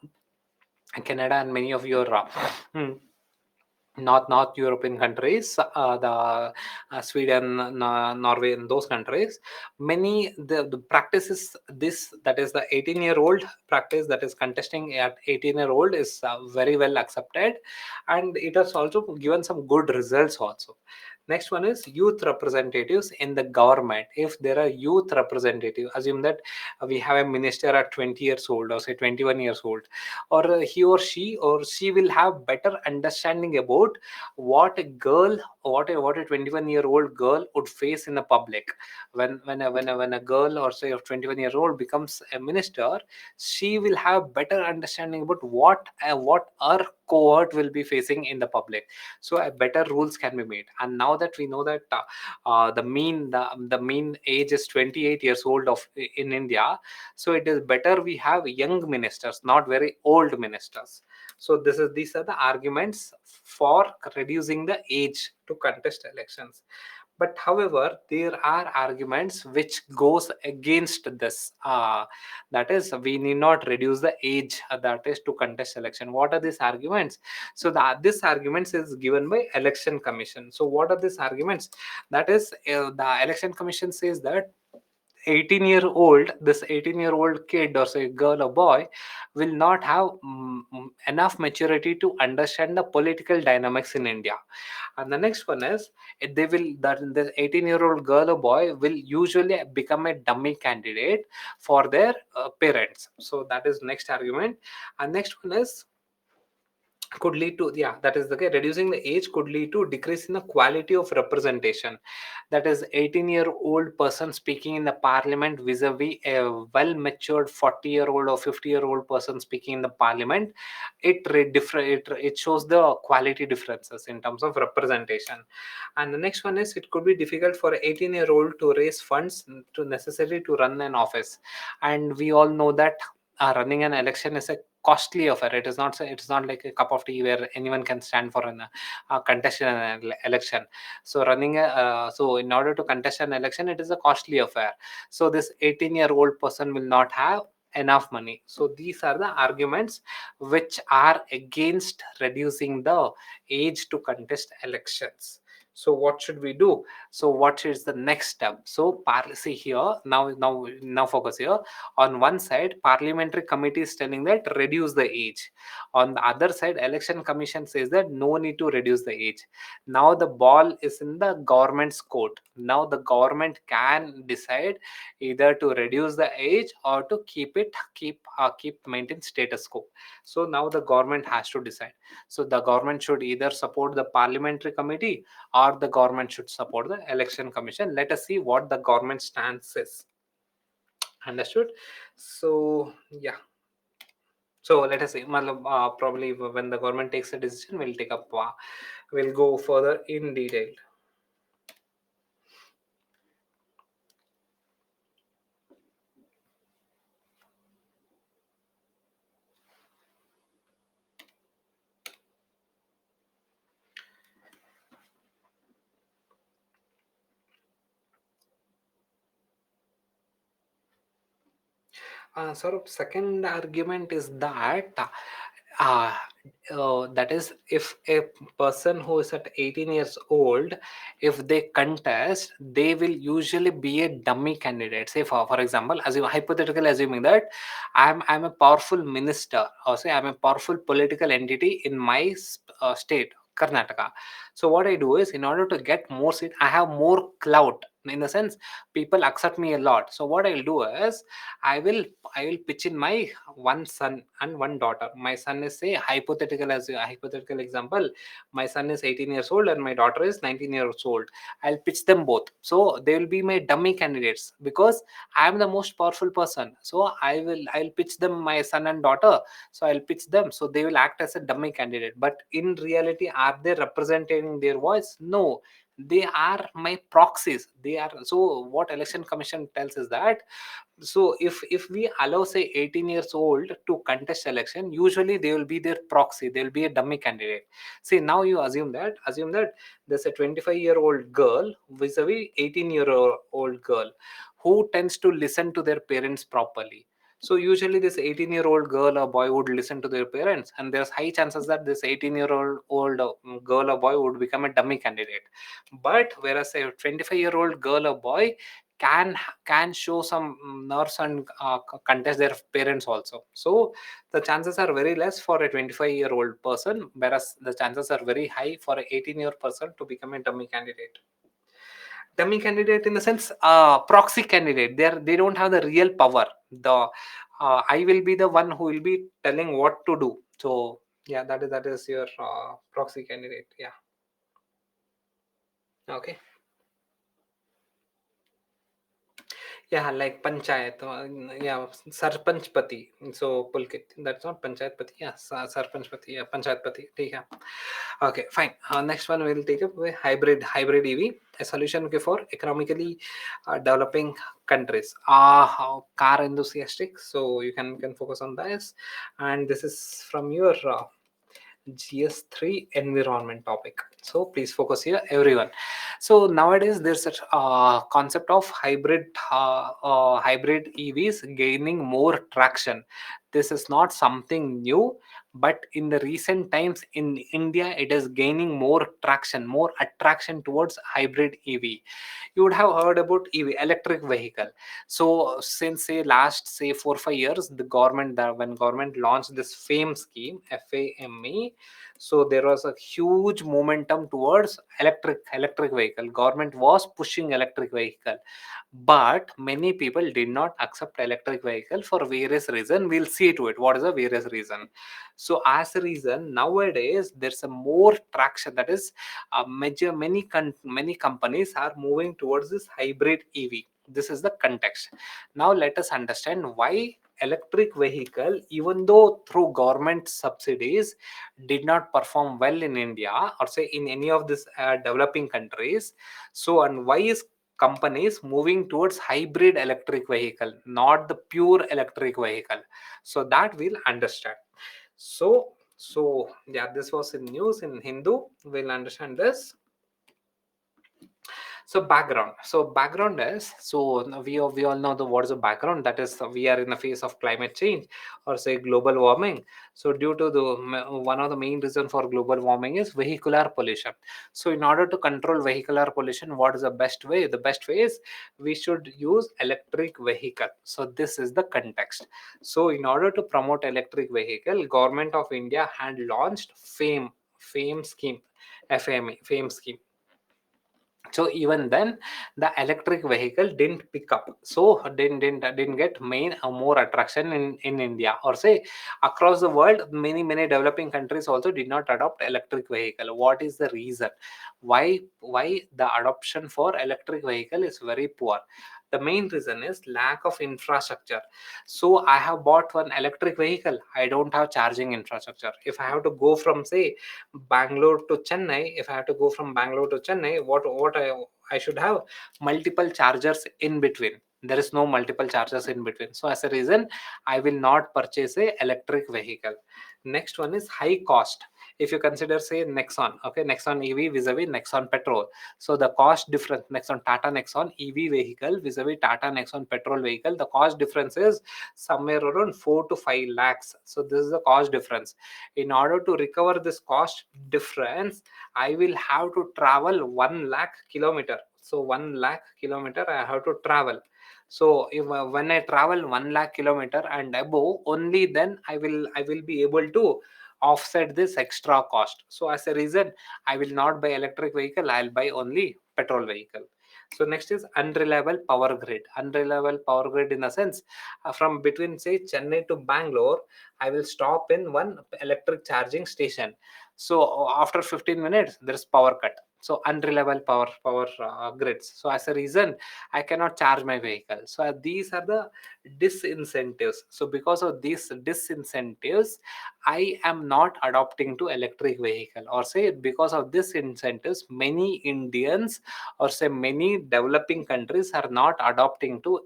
A: and many of your hmm, North European countries, the Sweden, Norway, and those countries, many the practices, this, that is the 18-year-old practice, that is contesting at 18-year-old, is very well accepted, and it has also given some good results also. Next one is youth representatives in the government. If there are youth representative, assume that we have a minister at 20 years old, or say 21 years old, or he or she will have better understanding about what a girl, what a 21-year-old girl would face in the public. When a girl, or say of 21-year-old, becomes a minister, she will have better understanding about what her cohort will be facing in the public. So better rules can be made. And now that we know that the mean age is 28 years old of in India, so it is better we have young ministers, not very old ministers. So these are the arguments for reducing the age to contest elections. But however, there are arguments which goes against this, that is, we need not reduce the age, that is, to contest election. What are these arguments? So this arguments is given by election commission. So what are these arguments? That is, the election commission says that 18-year-old kid, or say girl or boy, will not have enough maturity to understand the political dynamics in India. And the next one is, they will that the 18-year-old girl or boy will usually become a dummy candidate for their parents. So that is next argument. And next one is, could lead to, yeah, that is the case, reducing the age could lead to decrease in the quality of representation. That is, 18-year-old person speaking in the parliament vis-a-vis a well matured 40-year-old or 50-year-old person speaking in the parliament, it shows the quality differences in terms of representation. And the next one is, it could be difficult for 18-year-old to raise funds to necessary to run an office. And we all know that running an election is a costly affair. It is not like a cup of tea where anyone can stand for an contest in an election. So in order to contest an election, it is a costly affair. So this 18-year-old person will not have enough money. So these are the arguments which are against reducing the age to contest elections. So what should we do? So what is the next step? So see here, now focus here. On one side, parliamentary committee is telling that reduce the age. On the other side, election commission says that no need to reduce the age. Now the ball is in the government's court. Now the government can decide either to reduce the age or to keep maintain status quo. So now the government has to decide. So the government should either support the parliamentary committee, or the government should support the election commission. Let us see what the government stance is. Understood? So yeah, so let us see, probably when the government takes a decision, we'll go further in detail. Sort of second argument is that uh, that is, if a person who is at 18 years old, if they contest, they will usually be a dummy candidate. Say for example, hypothetically assuming that I'm a powerful minister, or say I'm a powerful political entity in my state, Karnataka. So what I do is, in order to get more seat, I have more clout. In the sense, people accept me a lot. So what I'll do is, I will I will pitch in my one son and one daughter. My son is, say, hypothetical, as a hypothetical example, my son is 18 years old and my daughter is 19 years old. I'll pitch them both. So they will be my dummy candidates, because I am the most powerful person. So I'll pitch them my son and daughter. So I'll pitch them. So they will act as a dummy candidate. But in reality, are they representing their voice? No. They are my proxies. They are. So what election commission tells is that, so if we allow, say, 18 years old to contest election, usually they will be their proxy, they will be a dummy candidate. See, now you assume that there's a 25-year-old girl vis-a-vis 18-year-old girl who tends to listen to their parents properly. So usually this 18-year-old girl or boy would listen to their parents, and there's high chances that this 18-year-old girl or boy would become a dummy candidate. But whereas a 25-year-old girl or boy can can show some nerves and contest their parents also. So the chances are very less for a 25-year-old person, whereas the chances are very high for a 18-year person to become a dummy candidate. Dummy candidate in the sense, proxy candidate. They don't have the real power. The I will be the one who will be telling what to do. So yeah, that is your proxy candidate. Yeah. Okay. Yeah, like panchayat. Yeah, sarpanch pati. So pulkit. That's not panchayat pati. Yeah, sarpanch pati. Yeah, panchayat pati. ठीक है. Okay, fine. Next one we'll take up with hybrid EV, a solution okay for economically developing countries. Car enthusiastic. So you can focus on this, and this is from your GS3 environment topic. So please focus here, everyone. So nowadays there's a concept of hybrid EVs gaining more traction. This is not something new, but in the recent times in India, it is gaining more traction, more attraction towards hybrid EV. You would have heard about EV, electric vehicle. So since, say, last, say, 4 5 years, when government launched this FAME scheme, FAME, so there was a huge momentum towards electric vehicle. Government was pushing electric vehicle, but many people did not accept electric vehicle for various reason. We'll see to it what is the various reason. So as a reason, nowadays there's a more traction, that is, many companies are moving towards this hybrid EV. This is the context. Now let us understand why electric vehicle, even though through government subsidies, did not perform well in India, or say in any of these developing countries. So, and why is companies moving towards hybrid electric vehicle, not the pure electric vehicle? So that we'll understand. So yeah, this was in news in Hindu. We'll understand this. So background is, so we all know the what is a background, that is, we are in a phase of climate change, or say global warming. So due to the one of the main reason for global warming is vehicular pollution. So in order to control vehicular pollution, what is the best way? The best way is we should use electric vehicle. So this is the context. So in order to promote electric vehicle, government of India had launched fame scheme, fame scheme. So even then, the electric vehicle didn't pick up, so didn't get main more attraction in India, or say across the world. Many developing countries also did not adopt electric vehicle. What is the reason? Why the adoption for electric vehicle is very poor? The main reason is lack of infrastructure. So I have bought one electric vehicle, I don't have charging infrastructure. If I have to go from, say, Bangalore to Chennai, if I have to go from Bangalore to Chennai, what I should have multiple chargers in between. There is no multiple chargers in between. So as a reason, I will not purchase a electric vehicle. Next one is high cost. If you consider, say, Nexon, okay, Nexon EV vis-a-vis Nexon petrol. So the cost difference, Tata Nexon EV vehicle vis-a-vis Tata Nexon petrol vehicle, the cost difference is somewhere around 4 to 5 lakhs. So this is the cost difference. In order to recover this cost difference, I will have to travel 1 lakh kilometer. So 1 lakh kilometer I have to travel. So if when I travel 1 lakh kilometer and above, only then I will be able to offset this extra cost. So as a reason, I will not buy electric vehicle, I'll buy only petrol vehicle. So next is unreliable power grid. Unreliable power grid in a sense, from between say Chennai to Bangalore, I will stop in one electric charging station. So after 15 minutes, there is power cut. So unreliable power grids. So as a reason, I cannot charge my vehicle. So these are the disincentives. So because of these disincentives, I am not adopting to electric vehicle, or say because of this incentives, many Indians or say many developing countries are not adopting to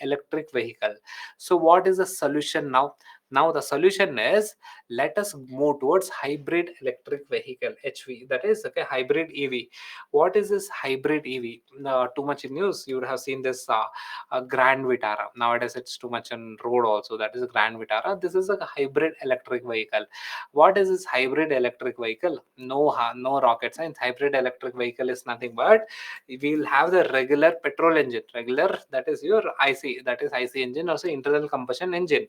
A: electric vehicle. So what is the solution now? Now the solution is, let us move towards hybrid electric vehicle, HV, that is okay, hybrid EV. What is this hybrid EV? Too much in news, you would have seen this Grand Vitara. Nowadays it's too much on road also, that is a Grand Vitara. This is a hybrid electric vehicle. What is this hybrid electric vehicle? No rocket science. Hybrid electric vehicle is nothing but, we will have the regular petrol engine, regular, that is your IC, that is IC engine, also internal combustion engine.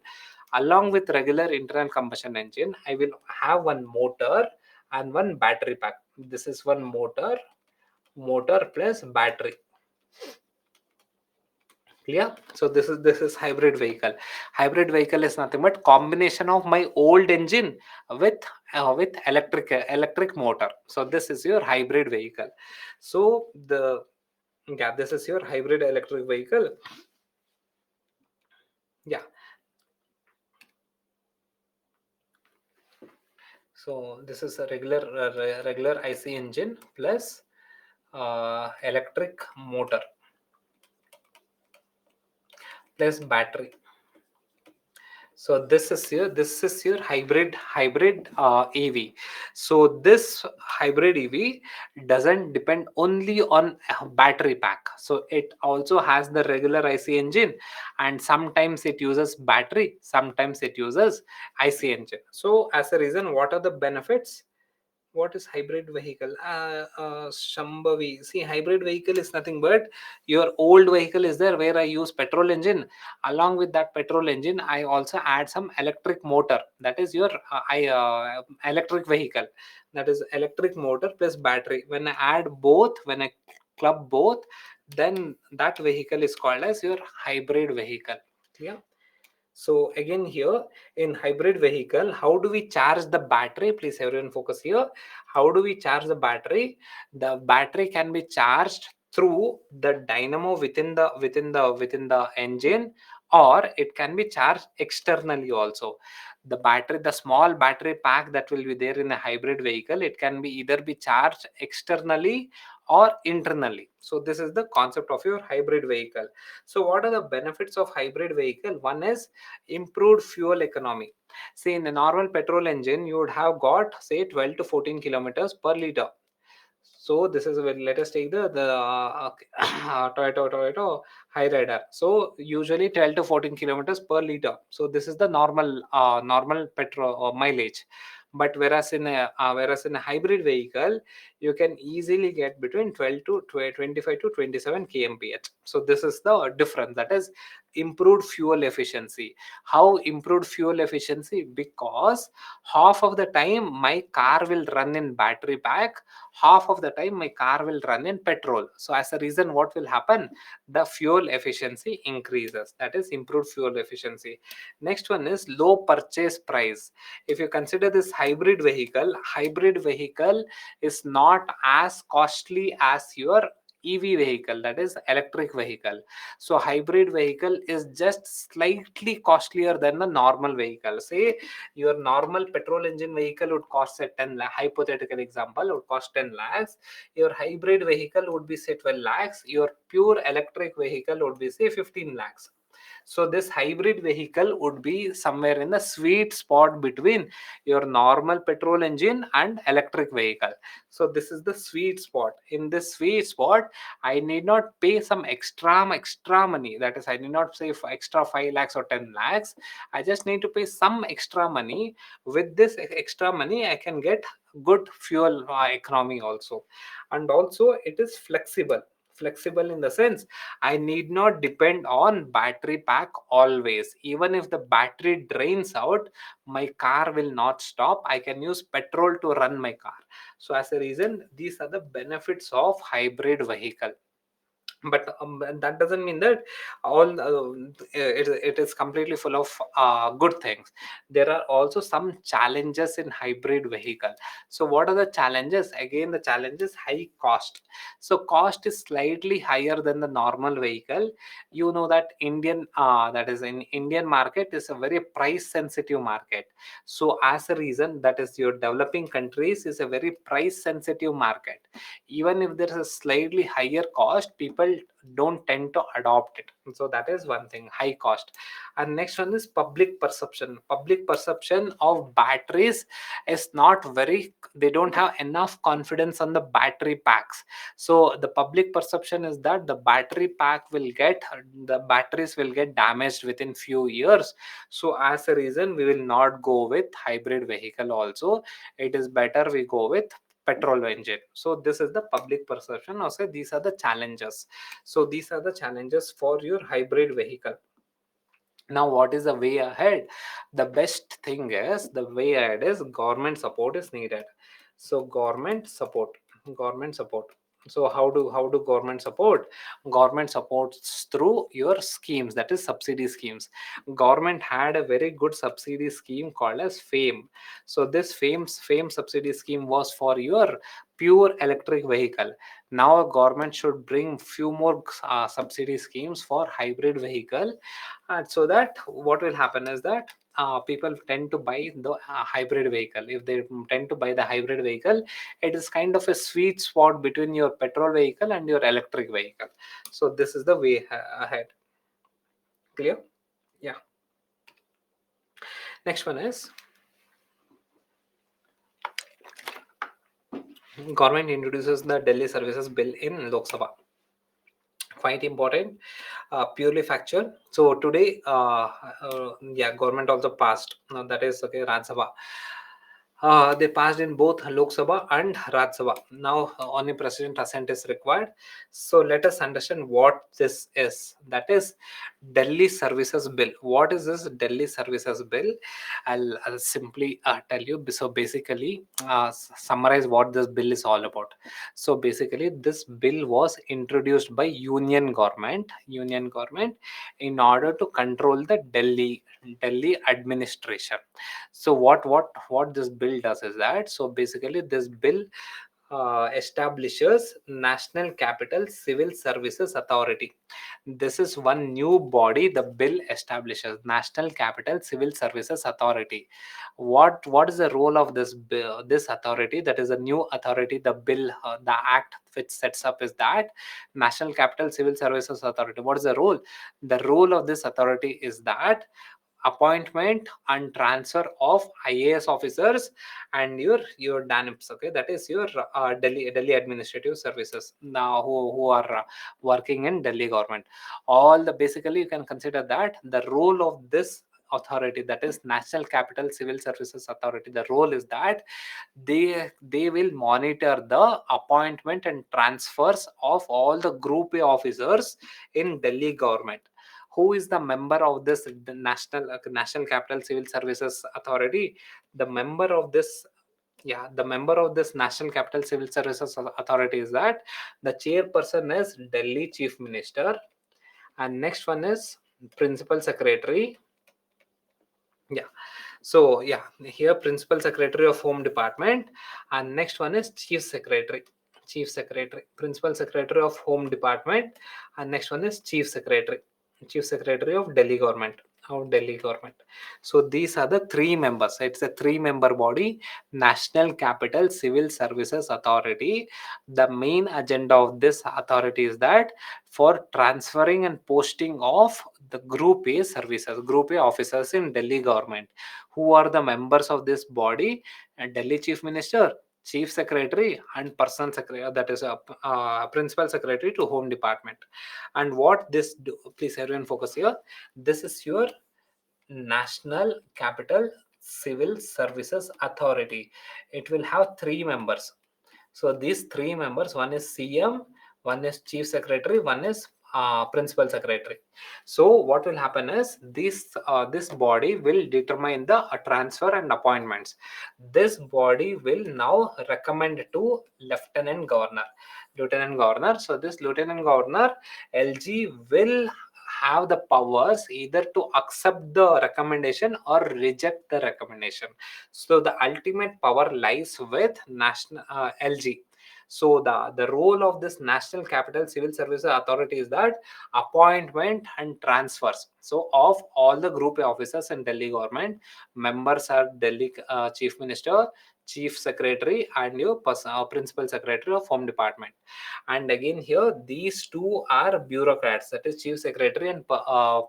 A: Along with regular internal combustion engine, I will have one motor and one battery pack. This is one motor plus battery. Clear? So this is hybrid vehicle. Hybrid vehicle is nothing but combination of my old engine with electric motor. So this is your hybrid vehicle. So this is your hybrid electric vehicle. Yeah. So this is a regular IC engine plus electric motor plus battery. So this is your hybrid EV. So this hybrid EV doesn't depend only on a battery pack. So it also has the regular IC engine, and sometimes it uses battery, sometimes it uses IC engine. So as a reason, what are the benefits? What is hybrid vehicle? Shambhavi, see, hybrid vehicle is nothing but, your old vehicle is there where I use petrol engine. Along with that petrol engine, I also add some electric motor. That is your electric vehicle. That is electric motor plus battery. When I add both, when I club both, then that vehicle is called as your hybrid vehicle. Yeah. So again here, in hybrid vehicle, how do we charge the battery? Please everyone focus here. How do we charge the battery? The battery can be charged through the dynamo within the engine, or it can be charged externally also. The small battery pack that will be there in a hybrid vehicle, it can be either be charged externally or internally. So this is the concept of your hybrid vehicle. So what are the benefits of hybrid vehicle? One is improved fuel economy. See, in a normal petrol engine, you would have got say 12 to 14 kilometers per liter. So this is when, let us take the Toyota Hyrider. So usually 12 to 14 kilometers per liter. So this is the normal petrol mileage. But whereas in a hybrid vehicle, you can easily get between 12 to 25 to 27 kmph. So this is the difference. That is improved fuel efficiency. How improved fuel efficiency? Because half of the time my car will run in battery pack, half of the time my car will run in petrol. So as a reason, what will happen? The fuel efficiency increases. That is improved fuel efficiency. Next one is low purchase price. If you consider this hybrid vehicle is not as costly as your EV vehicle, that is electric vehicle. So hybrid vehicle is just slightly costlier than the normal vehicle. Say your normal petrol engine vehicle would cost say 10 lakh, hypothetical example, would cost 10 lakhs. Your hybrid vehicle would be say 12 lakhs. Your pure electric vehicle would be say 15 lakhs. So this hybrid vehicle would be somewhere in the sweet spot between your normal petrol engine and electric vehicle. So this is the sweet spot. In this sweet spot, I need not pay some extra money. That is, I need not say for extra 5 lakhs or 10 lakhs. I just need to pay some extra money. With this extra money, I can get good fuel economy also. And also it is flexible. flexible in the sense I need not depend on battery pack always. Even if the battery drains out, my car will not stop. I can use petrol to run my car. So as a reason, these are the benefits of hybrid vehicle. But that doesn't mean that all it is completely full of good things. There are also some challenges in hybrid vehicle. So what are the challenges? Again, the challenge is high cost. So cost is slightly higher than the normal vehicle. You know that that is in Indian market is a very price sensitive market. So as a reason, that is your developing countries is a very price sensitive market. Even if there is a slightly higher cost, people don't tend to adopt it. So that is one thing, high cost. And next one is public perception of batteries is not very, they don't have enough confidence on the battery packs. So the public perception is that the batteries will get damaged within few years. So as a reason, we will not go with hybrid vehicle also. It is better we go with petrol engine. So this is the public perception. Also, these are the challenges. So these are the challenges for your hybrid vehicle. Now, what is the way ahead? The best thing is, the way ahead is government support is needed. So government support. So how do government support? Government supports through your schemes, that is subsidy schemes. Government had a very good subsidy scheme called as FAME. So this FAME subsidy scheme was for your pure electric vehicle. Now government should bring few more subsidy schemes for hybrid vehicle, so that what will happen is that people tend to buy the hybrid vehicle. If they tend to buy the hybrid vehicle, it is kind of a sweet spot between your petrol vehicle and your electric vehicle. So this is the way ahead. Clear? Yeah. Next one is, government introduces the Delhi Services Bill in Lok Sabha. Quite important, purely factual. So today, government also passed. That is okay, Rajya Sabha. They passed in both Lok Sabha and Rajya Sabha. Now only president assent is required. So let us understand what this is. That is Delhi Services Bill. What is this Delhi Services Bill? I'll simply tell you. So basically, summarize what this bill is all about. So basically, this bill was introduced by Union government, in order to control the Delhi administration. So what this bill does is that, so basically this bill establishes National Capital Civil Services Authority. This is one new body the bill establishes, National Capital Civil Services Authority. What is the role of this bill, this authority? That is a new authority. The bill, the act which sets up is that National Capital Civil Services Authority. What is the role? The role of this authority is that appointment and transfer of IAS officers and your DANIPS. Okay, that is your Delhi Administrative Services, now who are working in Delhi government. All the, basically you can consider that the role of this authority, that is National Capital Civil Services Authority, the role is that they will monitor the appointment and transfers of all the group A officers in Delhi government. Who is the member of this National Capital Civil Services Authority? The member of this, the member of this National Capital Civil Services Authority is that the chairperson is Delhi Chief Minister, and next one is Principal Secretary. Yeah. So here Principal Secretary of Home Department, and next one is Chief Secretary. Principal Secretary of Home Department, and next one is Chief Secretary of Delhi Government. So these are the three members. It's a three-member body, National Capital Civil Services Authority. The main agenda of this authority is that for transferring and posting of the Group A services, Group A officers in Delhi government. Who are the members of this body? Delhi Chief Minister, Chief Secretary, and Personal Secretary, that is a Principal Secretary to Home Department. And what this do, please everyone focus here. This is your National Capital Civil Services Authority. It will have three members. So these three members, one is CM, one is chief secretary, one is principal secretary. So what will happen is this body will determine the transfer and appointments. This body will now recommend to lieutenant governor. So this lieutenant governor, LG, will have the powers either to accept the recommendation or reject the recommendation. So the ultimate power lies with national LG. So the role of this National Capital Civil Services Authority is that appointment and transfers. So of all the group officers in Delhi government, members are Delhi Chief Minister, Chief Secretary, and your Principal Secretary of Home Department. And again here, these two are bureaucrats, that is Chief Secretary and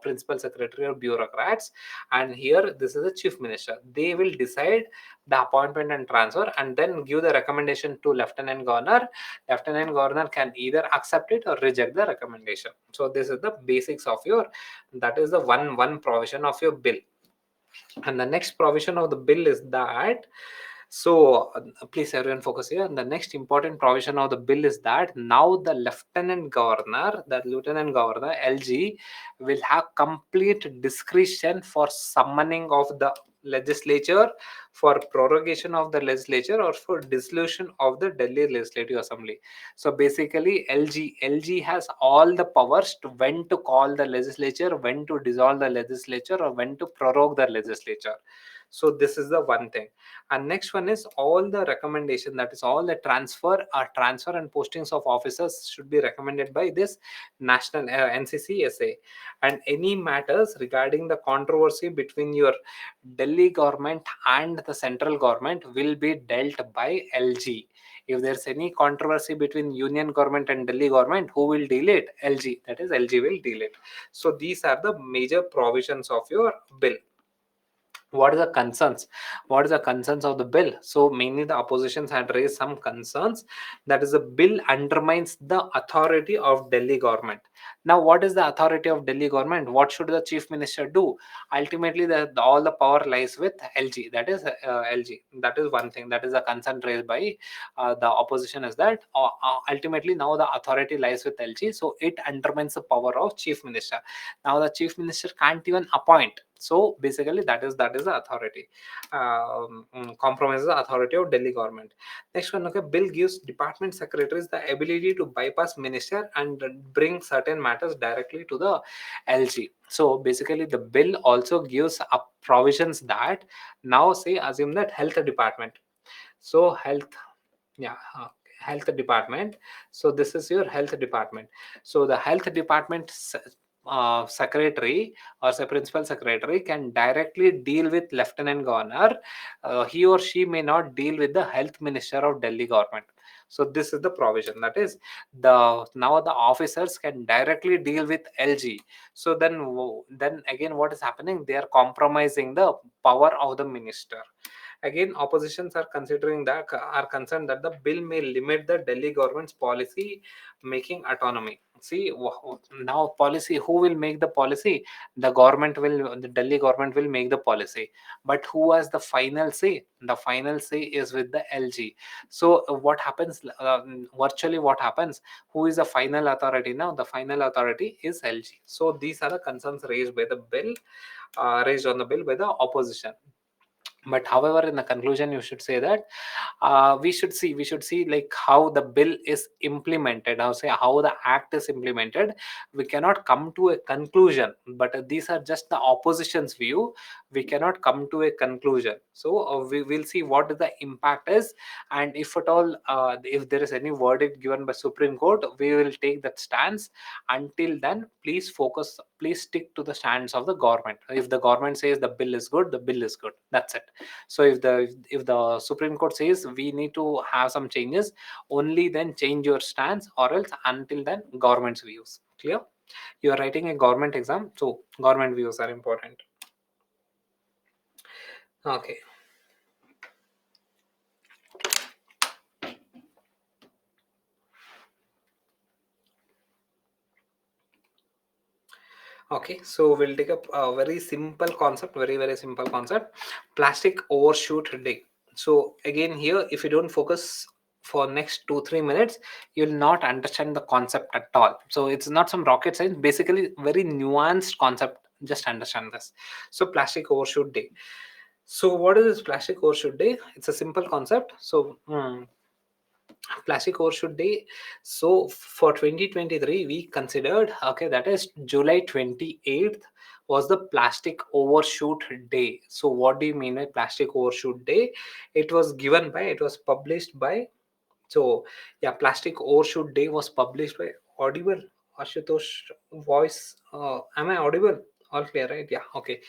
A: Principal Secretary are bureaucrats. And here, this is the Chief Minister. They will decide the appointment and transfer and then give the recommendation to Lieutenant Governor. Lieutenant Governor can either accept it or reject the recommendation. So this is the basics of your, that is the one provision of your bill. And the next provision of the bill is that, so please everyone focus here. And the next important provision of the bill is that now the lieutenant governor LG will have complete discretion for summoning of the legislature, for prorogation of the legislature, or for dissolution of the Delhi Legislative Assembly. So basically, LG has all the powers to when to call the legislature, when to dissolve the legislature, or when to prorogue the legislature. So this is the one thing. And next one is all the recommendation, that is all the transfer and postings of officers should be recommended by this national NCCSA. And any matters regarding the controversy between your Delhi government and the central government will be dealt by LG. If there's any controversy between union government and Delhi government, who will deal it? LG, that is LG will deal it. So these are the major provisions of your bill. What are the concerns? What is the concerns of the bill? So mainly the oppositions had raised some concerns, that is the bill undermines the authority of Delhi government. Now what is the authority of Delhi government? What should the chief minister do? Ultimately all the power lies with LG, that is LG. That is one thing, that is a concern raised by the opposition, is that ultimately now the authority lies with LG, so it undermines the power of chief minister. Now the chief minister can't even appoint. So basically that is the authority, compromises the authority of Delhi government. Next one, okay, bill gives department secretaries the ability to bypass minister and bring certain matters directly to the LG. So basically the bill also gives up provisions that, now say assume that health department, so yeah health department. So this is your health department. So the health department secretary or say principal secretary can directly deal with lieutenant governor. He or she may not deal with the health minister of Delhi government. So this is the provision, that is the now the officers can directly deal with LG. So then again what is happening, they are compromising the power of the minister. Again, oppositions are considering that, are concerned that the bill may limit the Delhi government's policy making autonomy. See, now policy, who will make the policy? The Delhi government will make the policy. But who has the final say? The final say is with the LG. So what happens, virtually what happens? Who is the final authority now? The final authority is LG. So these are the concerns raised by the bill, raised on the bill by the opposition. But however, in the conclusion you should say that we should see like how the bill is implemented, how the act is implemented. We cannot come to a conclusion, but these are just the opposition's view. We cannot come to a conclusion. So we will see what the impact is, and if at all if there is any verdict given by Supreme Court, we will take that stance. Until then, please stick to the stance of the government. If the government says the bill is good, the bill is good, that's it. So if the Supreme Court says we need to have some changes, only then change your stance, or else until then government's views. Clear? You are writing a government exam, so government views are important. Okay. Okay, so we'll take up a very simple concept, very simple concept, plastic overshoot dig. So again here, if you don't focus for next 2-3 minutes, you'll not understand the concept at all. So it's not some rocket science, basically very nuanced concept. Just understand this. So plastic overshoot day. So what is this plastic overshoot day? It's a simple concept. So plastic overshoot day. So for 2023, we considered, okay, that is July 28th was the plastic overshoot day. So what do you mean by plastic overshoot day? It was published by, so yeah, plastic overshoot day was published by Audible. Ashutosh voice. Am I audible? All clear, right? Yeah. Okay.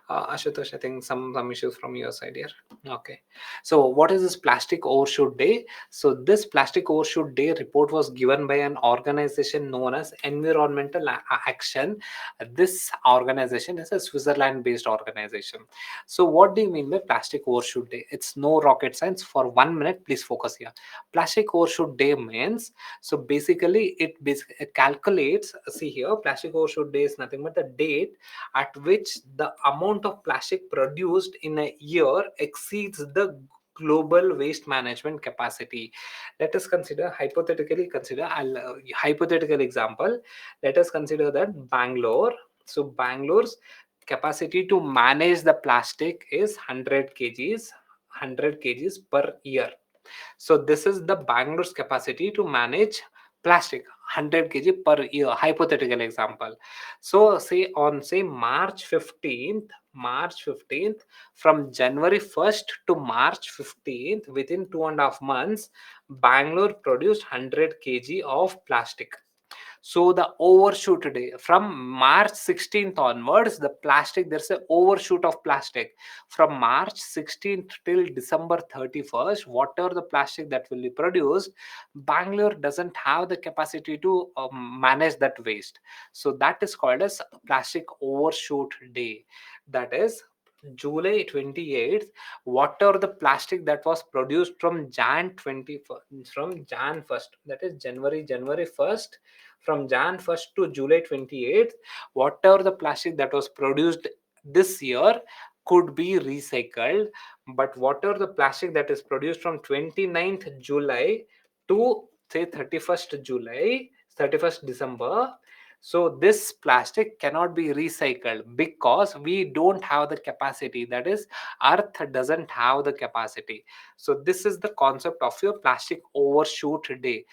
A: Ashutosh, I think some issues from your side here. Okay. So what is this plastic overshoot day? So this plastic overshoot day report was given by an organization known as Environmental Action. This organization is a Switzerland-based organization. So what do you mean by plastic overshoot day? It's no rocket science. For 1 minute, please focus here. Plastic overshoot day means, so basically it calculates, see here, plastic overshoot day is nothing but the date at which the amount of plastic produced in a year exceeds the global waste management capacity. Let us consider, hypothetically consider, hypothetical example. Let us consider that Bangalore, so Bangalore's capacity to manage the plastic is 100 kgs per year. So this is the Bangalore's capacity to manage plastic, 100 kg per year, hypothetical example. So say on say March 15th, from January 1st to March 15th, within 2.5 months, Bangalore produced 100 kg of plastic. So the overshoot day from March 16th onwards, the plastic, there's an overshoot of plastic. From March 16th till December 31st, whatever the plastic that will be produced, Bangalore doesn't have the capacity to manage that waste. So that is called as plastic overshoot day. That is July 28th, whatever the plastic that was produced from from Jan 1st, that is January 1st, from Jan 1st to July 28th, whatever the plastic that was produced this year could be recycled. But whatever the plastic that is produced from 29th July to say 31st July, 31st December, so this plastic cannot be recycled because we don't have the capacity. That is, Earth doesn't have the capacity. So this is the concept of your plastic overshoot day.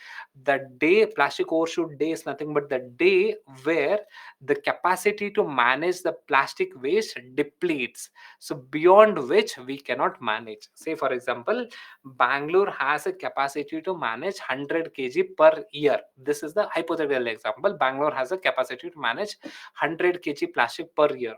A: The day plastic overshoot day is nothing but the day where the capacity to manage the plastic waste depletes, so beyond which we cannot manage. Say for example, Bangalore has a capacity to manage 100 kg per year. This is the hypothetical example. Bangalore has a capacity to manage 100 kg plastic per year.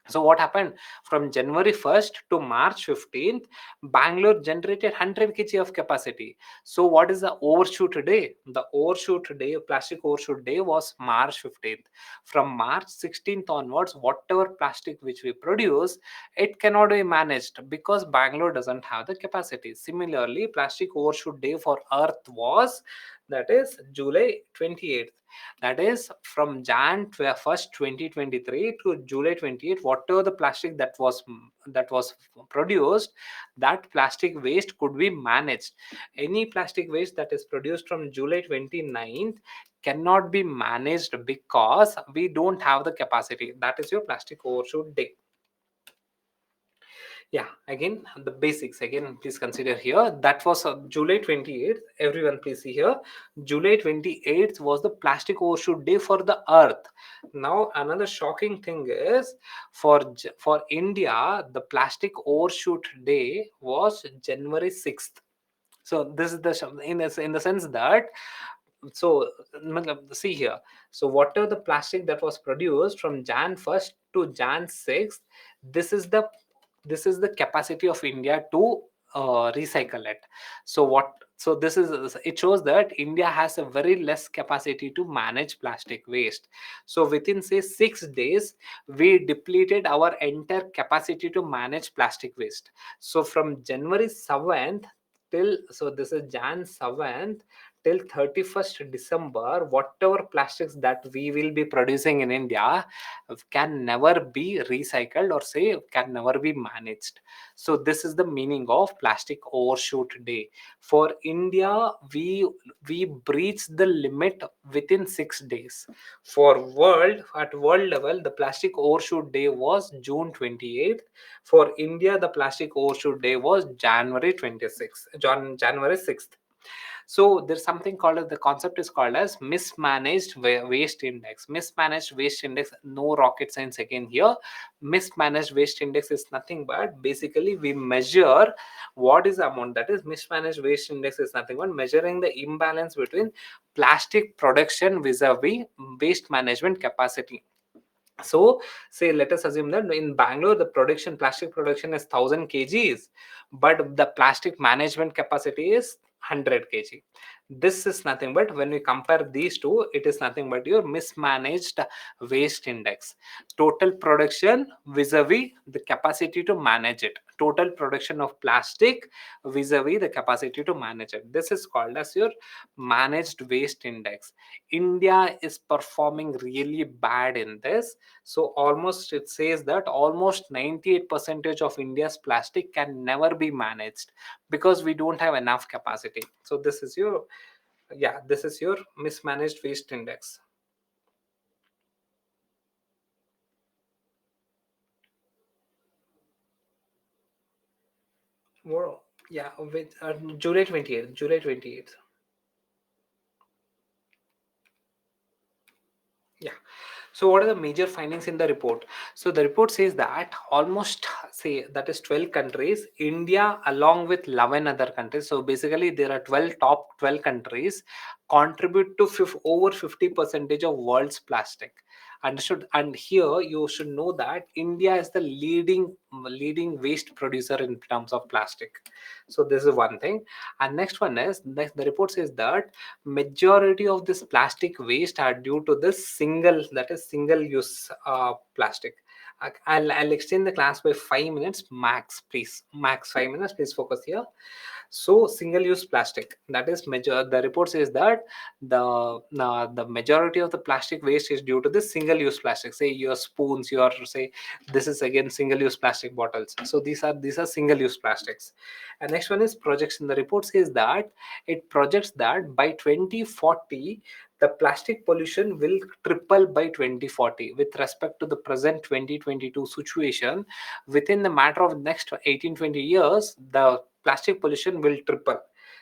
A: So what happened? From January 1st to March 15th, Bangalore generated 100 kg of capacity. So what is the overshoot day? The overshoot day, plastic overshoot day, was March 15th. From March 16th onwards, whatever plastic which we produce, it cannot be managed because Bangalore doesn't have the capacity. Similarly, plastic overshoot day for Earth was, that is July 28th. That is from Jan 1st 2023 to July 28th, whatever the plastic that was produced, that plastic waste could be managed. Any plastic waste that is produced from July 29th cannot be managed because we don't have the capacity. That is your plastic overshoot day. Yeah, again the basics again, please consider here. That was July 28th. Everyone please see here, July 28th was the plastic overshoot day for the Earth. Now another shocking thing is, for India, the plastic overshoot day was January 6th. So this is in the sense that, so see here, so whatever the plastic that was produced from Jan 1st to Jan 6th, this is the capacity of India to recycle it. So this is, it shows that India has a very less capacity to manage plastic waste. So within say 6 days, we depleted our entire capacity to manage plastic waste. So from January 7th till, so this is Jan 7th till 31st December, whatever plastics that we will be producing in India can never be recycled, or say can never be managed. So this is the meaning of plastic overshoot day. For India, we breached the limit within 6 days. For world level, the plastic overshoot day was June 28th. For India, the plastic overshoot day was January 26th, January 6th. So there's something called as, the concept is called as mismanaged waste index. Mismanaged waste index, no rocket science again here. Mismanaged waste index is nothing but basically we measure what is the amount, that is mismanaged waste index is nothing but measuring the imbalance between plastic production vis-a-vis waste management capacity. So say let us assume that in Bangalore the plastic production is 1000 kgs, but the plastic management capacity is 100 kg. This is nothing but, when we compare these two, it is nothing but your mismanaged waste index. Total production vis-a-vis the capacity to manage it. Total production of plastic vis-a-vis the capacity to manage it. This is called as your managed waste index. India is performing really bad in this. So almost it says that almost 98% of India's plastic can never be managed because we don't have enough capacity. So this is your, yeah, this is your mismanaged waste index. Wow. Yeah, with July 28th. July 28th. Yeah. So what are the major findings in the report? So the report says that almost, say, that is 12 countries, India along with 11 other countries. So basically there are 12 top 12 countries contribute to over 50 percentage of world's plastic. Understood? And here you should know that India is the leading waste producer in terms of plastic. So this is one thing. And next one is, next, the report says that majority of this plastic waste are due to this single use plastic. I'll extend the class by 5 minutes max, please. Max 5 minutes, please focus here. So single use plastic, that is major, the report says that the majority of the plastic waste is due to this single use plastic. Say your spoons, your, say, this is again single use plastic bottles. So these are single use plastics. And next one is projection. The report says that it projects that by 2040 the plastic pollution will triple by 2040 with respect to the present 2022 situation. Within the matter of next 18-20 years, the plastic pollution will triple.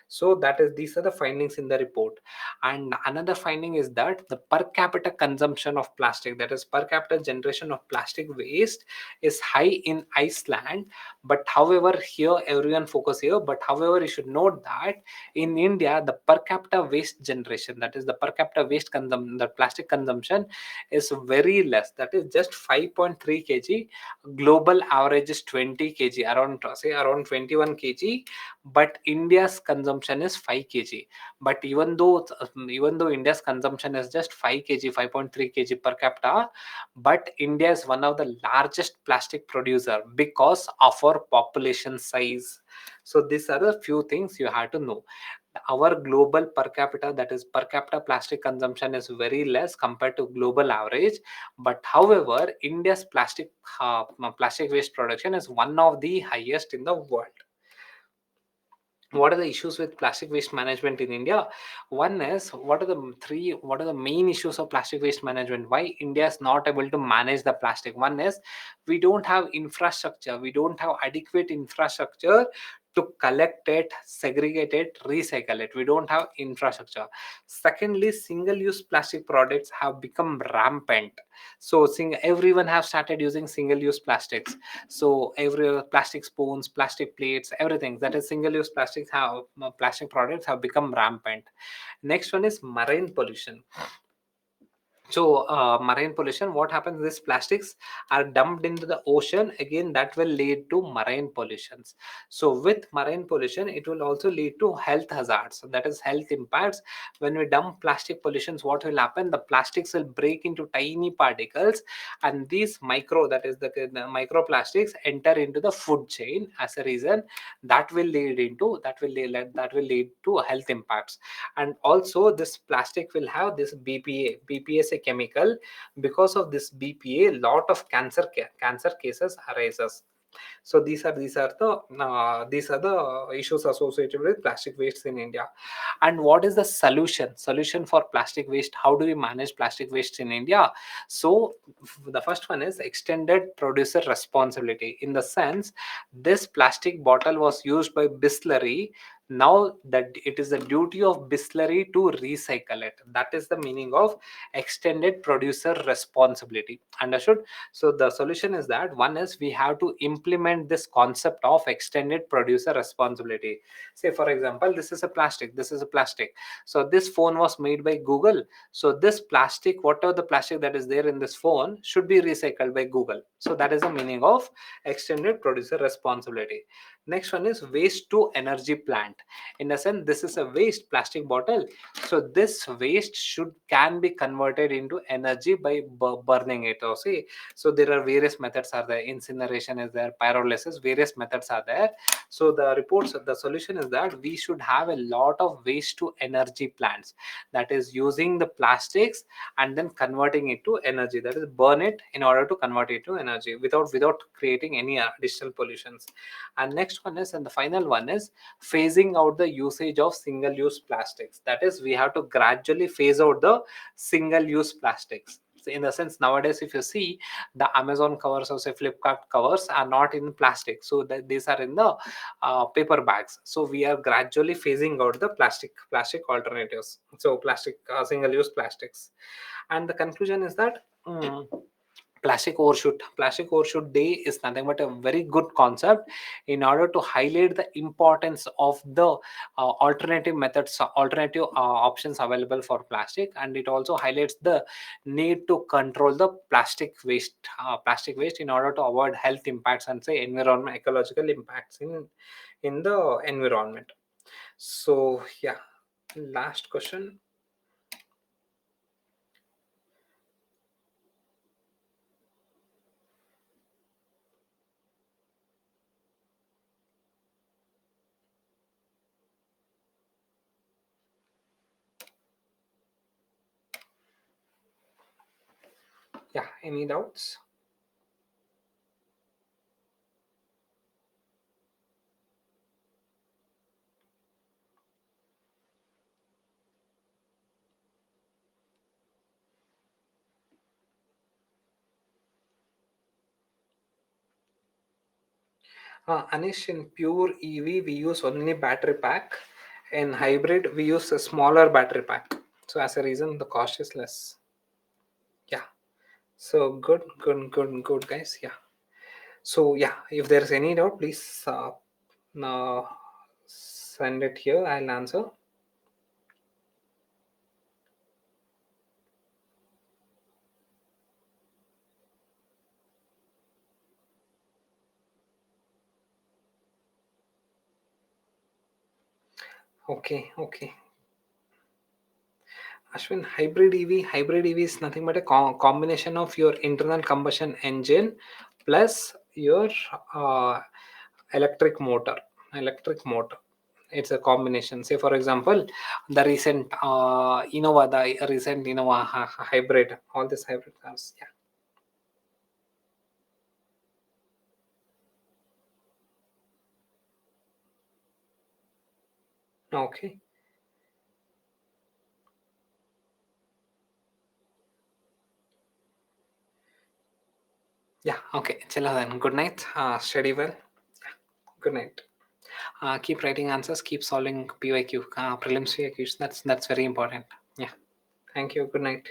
A: So that is, these are the findings in the report. And another finding is that the per capita consumption of plastic, that is per capita generation of plastic waste, is high in Iceland. But however, here everyone focus here, but however you should note that in India the per capita waste generation, that is the per capita waste the plastic consumption is very less, that is just 5.3 kg. Global average is 20 kg, around, say, around 21 kg, but India's consumption is 5 kg. But even though India's consumption is just 5 kg, 5.3 kg per capita, but India is one of the largest plastic producer because of our population size. So these are the few things you have to know. Our global per capita, that is per capita plastic consumption, is very less compared to global average. But however, India's plastic waste production is one of the highest in the world. What are the issues with plastic waste management in India? One is, what are the main issues of plastic waste management? Why India is not able to manage the plastic? One is, we don't have infrastructure. We don't have adequate infrastructure to collect it, segregate it, recycle it. We don't have infrastructure. Secondly, single use plastic products have become rampant. So everyone have started using single use plastics. So every plastic spoons, plastic plates, everything that is single use plastics have plastic products have become rampant. Next one is marine pollution. So marine pollution, what happens, these plastics are dumped into the ocean, again that will lead to marine pollutions. So with marine pollution, it will also lead to health hazards, so that is health impacts. When we dump plastic pollutions, what will happen, the plastics will break into tiny particles, and these micro, that is the microplastics, enter into the food chain. As a reason, that will lead to health impacts. And also this plastic will have this BPA is a chemical. Because of this BPA, lot of cancer cases arises. So these are the issues associated with plastic waste in India. And what is the solution for plastic waste? How do we manage plastic waste in India? So the first one is extended producer responsibility. In the sense, this plastic bottle was used by Bisleri, now that it is the duty of Bisleri to recycle it. That is the meaning of extended producer responsibility. Understood? So the solution is that one is we have to implement this concept of extended producer responsibility. Say for example, this is a plastic. So this phone was made by Google. So this plastic, whatever the plastic that is there in this phone, should be recycled by Google. So that is the meaning of extended producer responsibility. Next one is waste to energy plant. In a sense, this is a waste plastic bottle. So this waste can be converted into energy by burning it. Or see, so there are various methods are there, incineration is there, pyrolysis, various methods are there. So the solution is that we should have a lot of waste to energy plants, that is using the plastics and then converting it to energy, that is burn it in order to convert it to energy without creating any additional pollutions. And next one is, and the final one is, phasing out the usage of single use plastics. That is, we have to gradually phase out the single use plastics. So in the sense, nowadays if you see, the Amazon covers or say Flipkart covers are not in plastic, so that these are in the paper bags. So we are gradually phasing out the plastic alternatives, so plastic single use plastics. And the conclusion is that plastic overshoot day is nothing but a very good concept in order to highlight the importance of the alternative options available for plastic. And it also highlights the need to control the plastic waste in order to avoid health impacts and say environment ecological impacts in the environment. So yeah, last question. Yeah, any doubts? Anish, in pure EV, we use only battery pack. In hybrid, we use a smaller battery pack. So as a reason, the cost is less. Yeah. So good, guys. Yeah. So yeah, if there is any doubt, please uh, send it here. I'll answer. Okay. Ashwin, hybrid EV is nothing but a combination of your internal combustion engine plus your uh, electric motor. Electric motor. It's a combination. Say, for example, the recent Innova hybrid, all these hybrid cars. Yeah. Okay. Yeah. Okay. Chalo then. Good night. Study well. Good night. Keep writing answers. Keep solving PYQ, prelims PYQs. That's very important. Yeah. Thank you. Good night.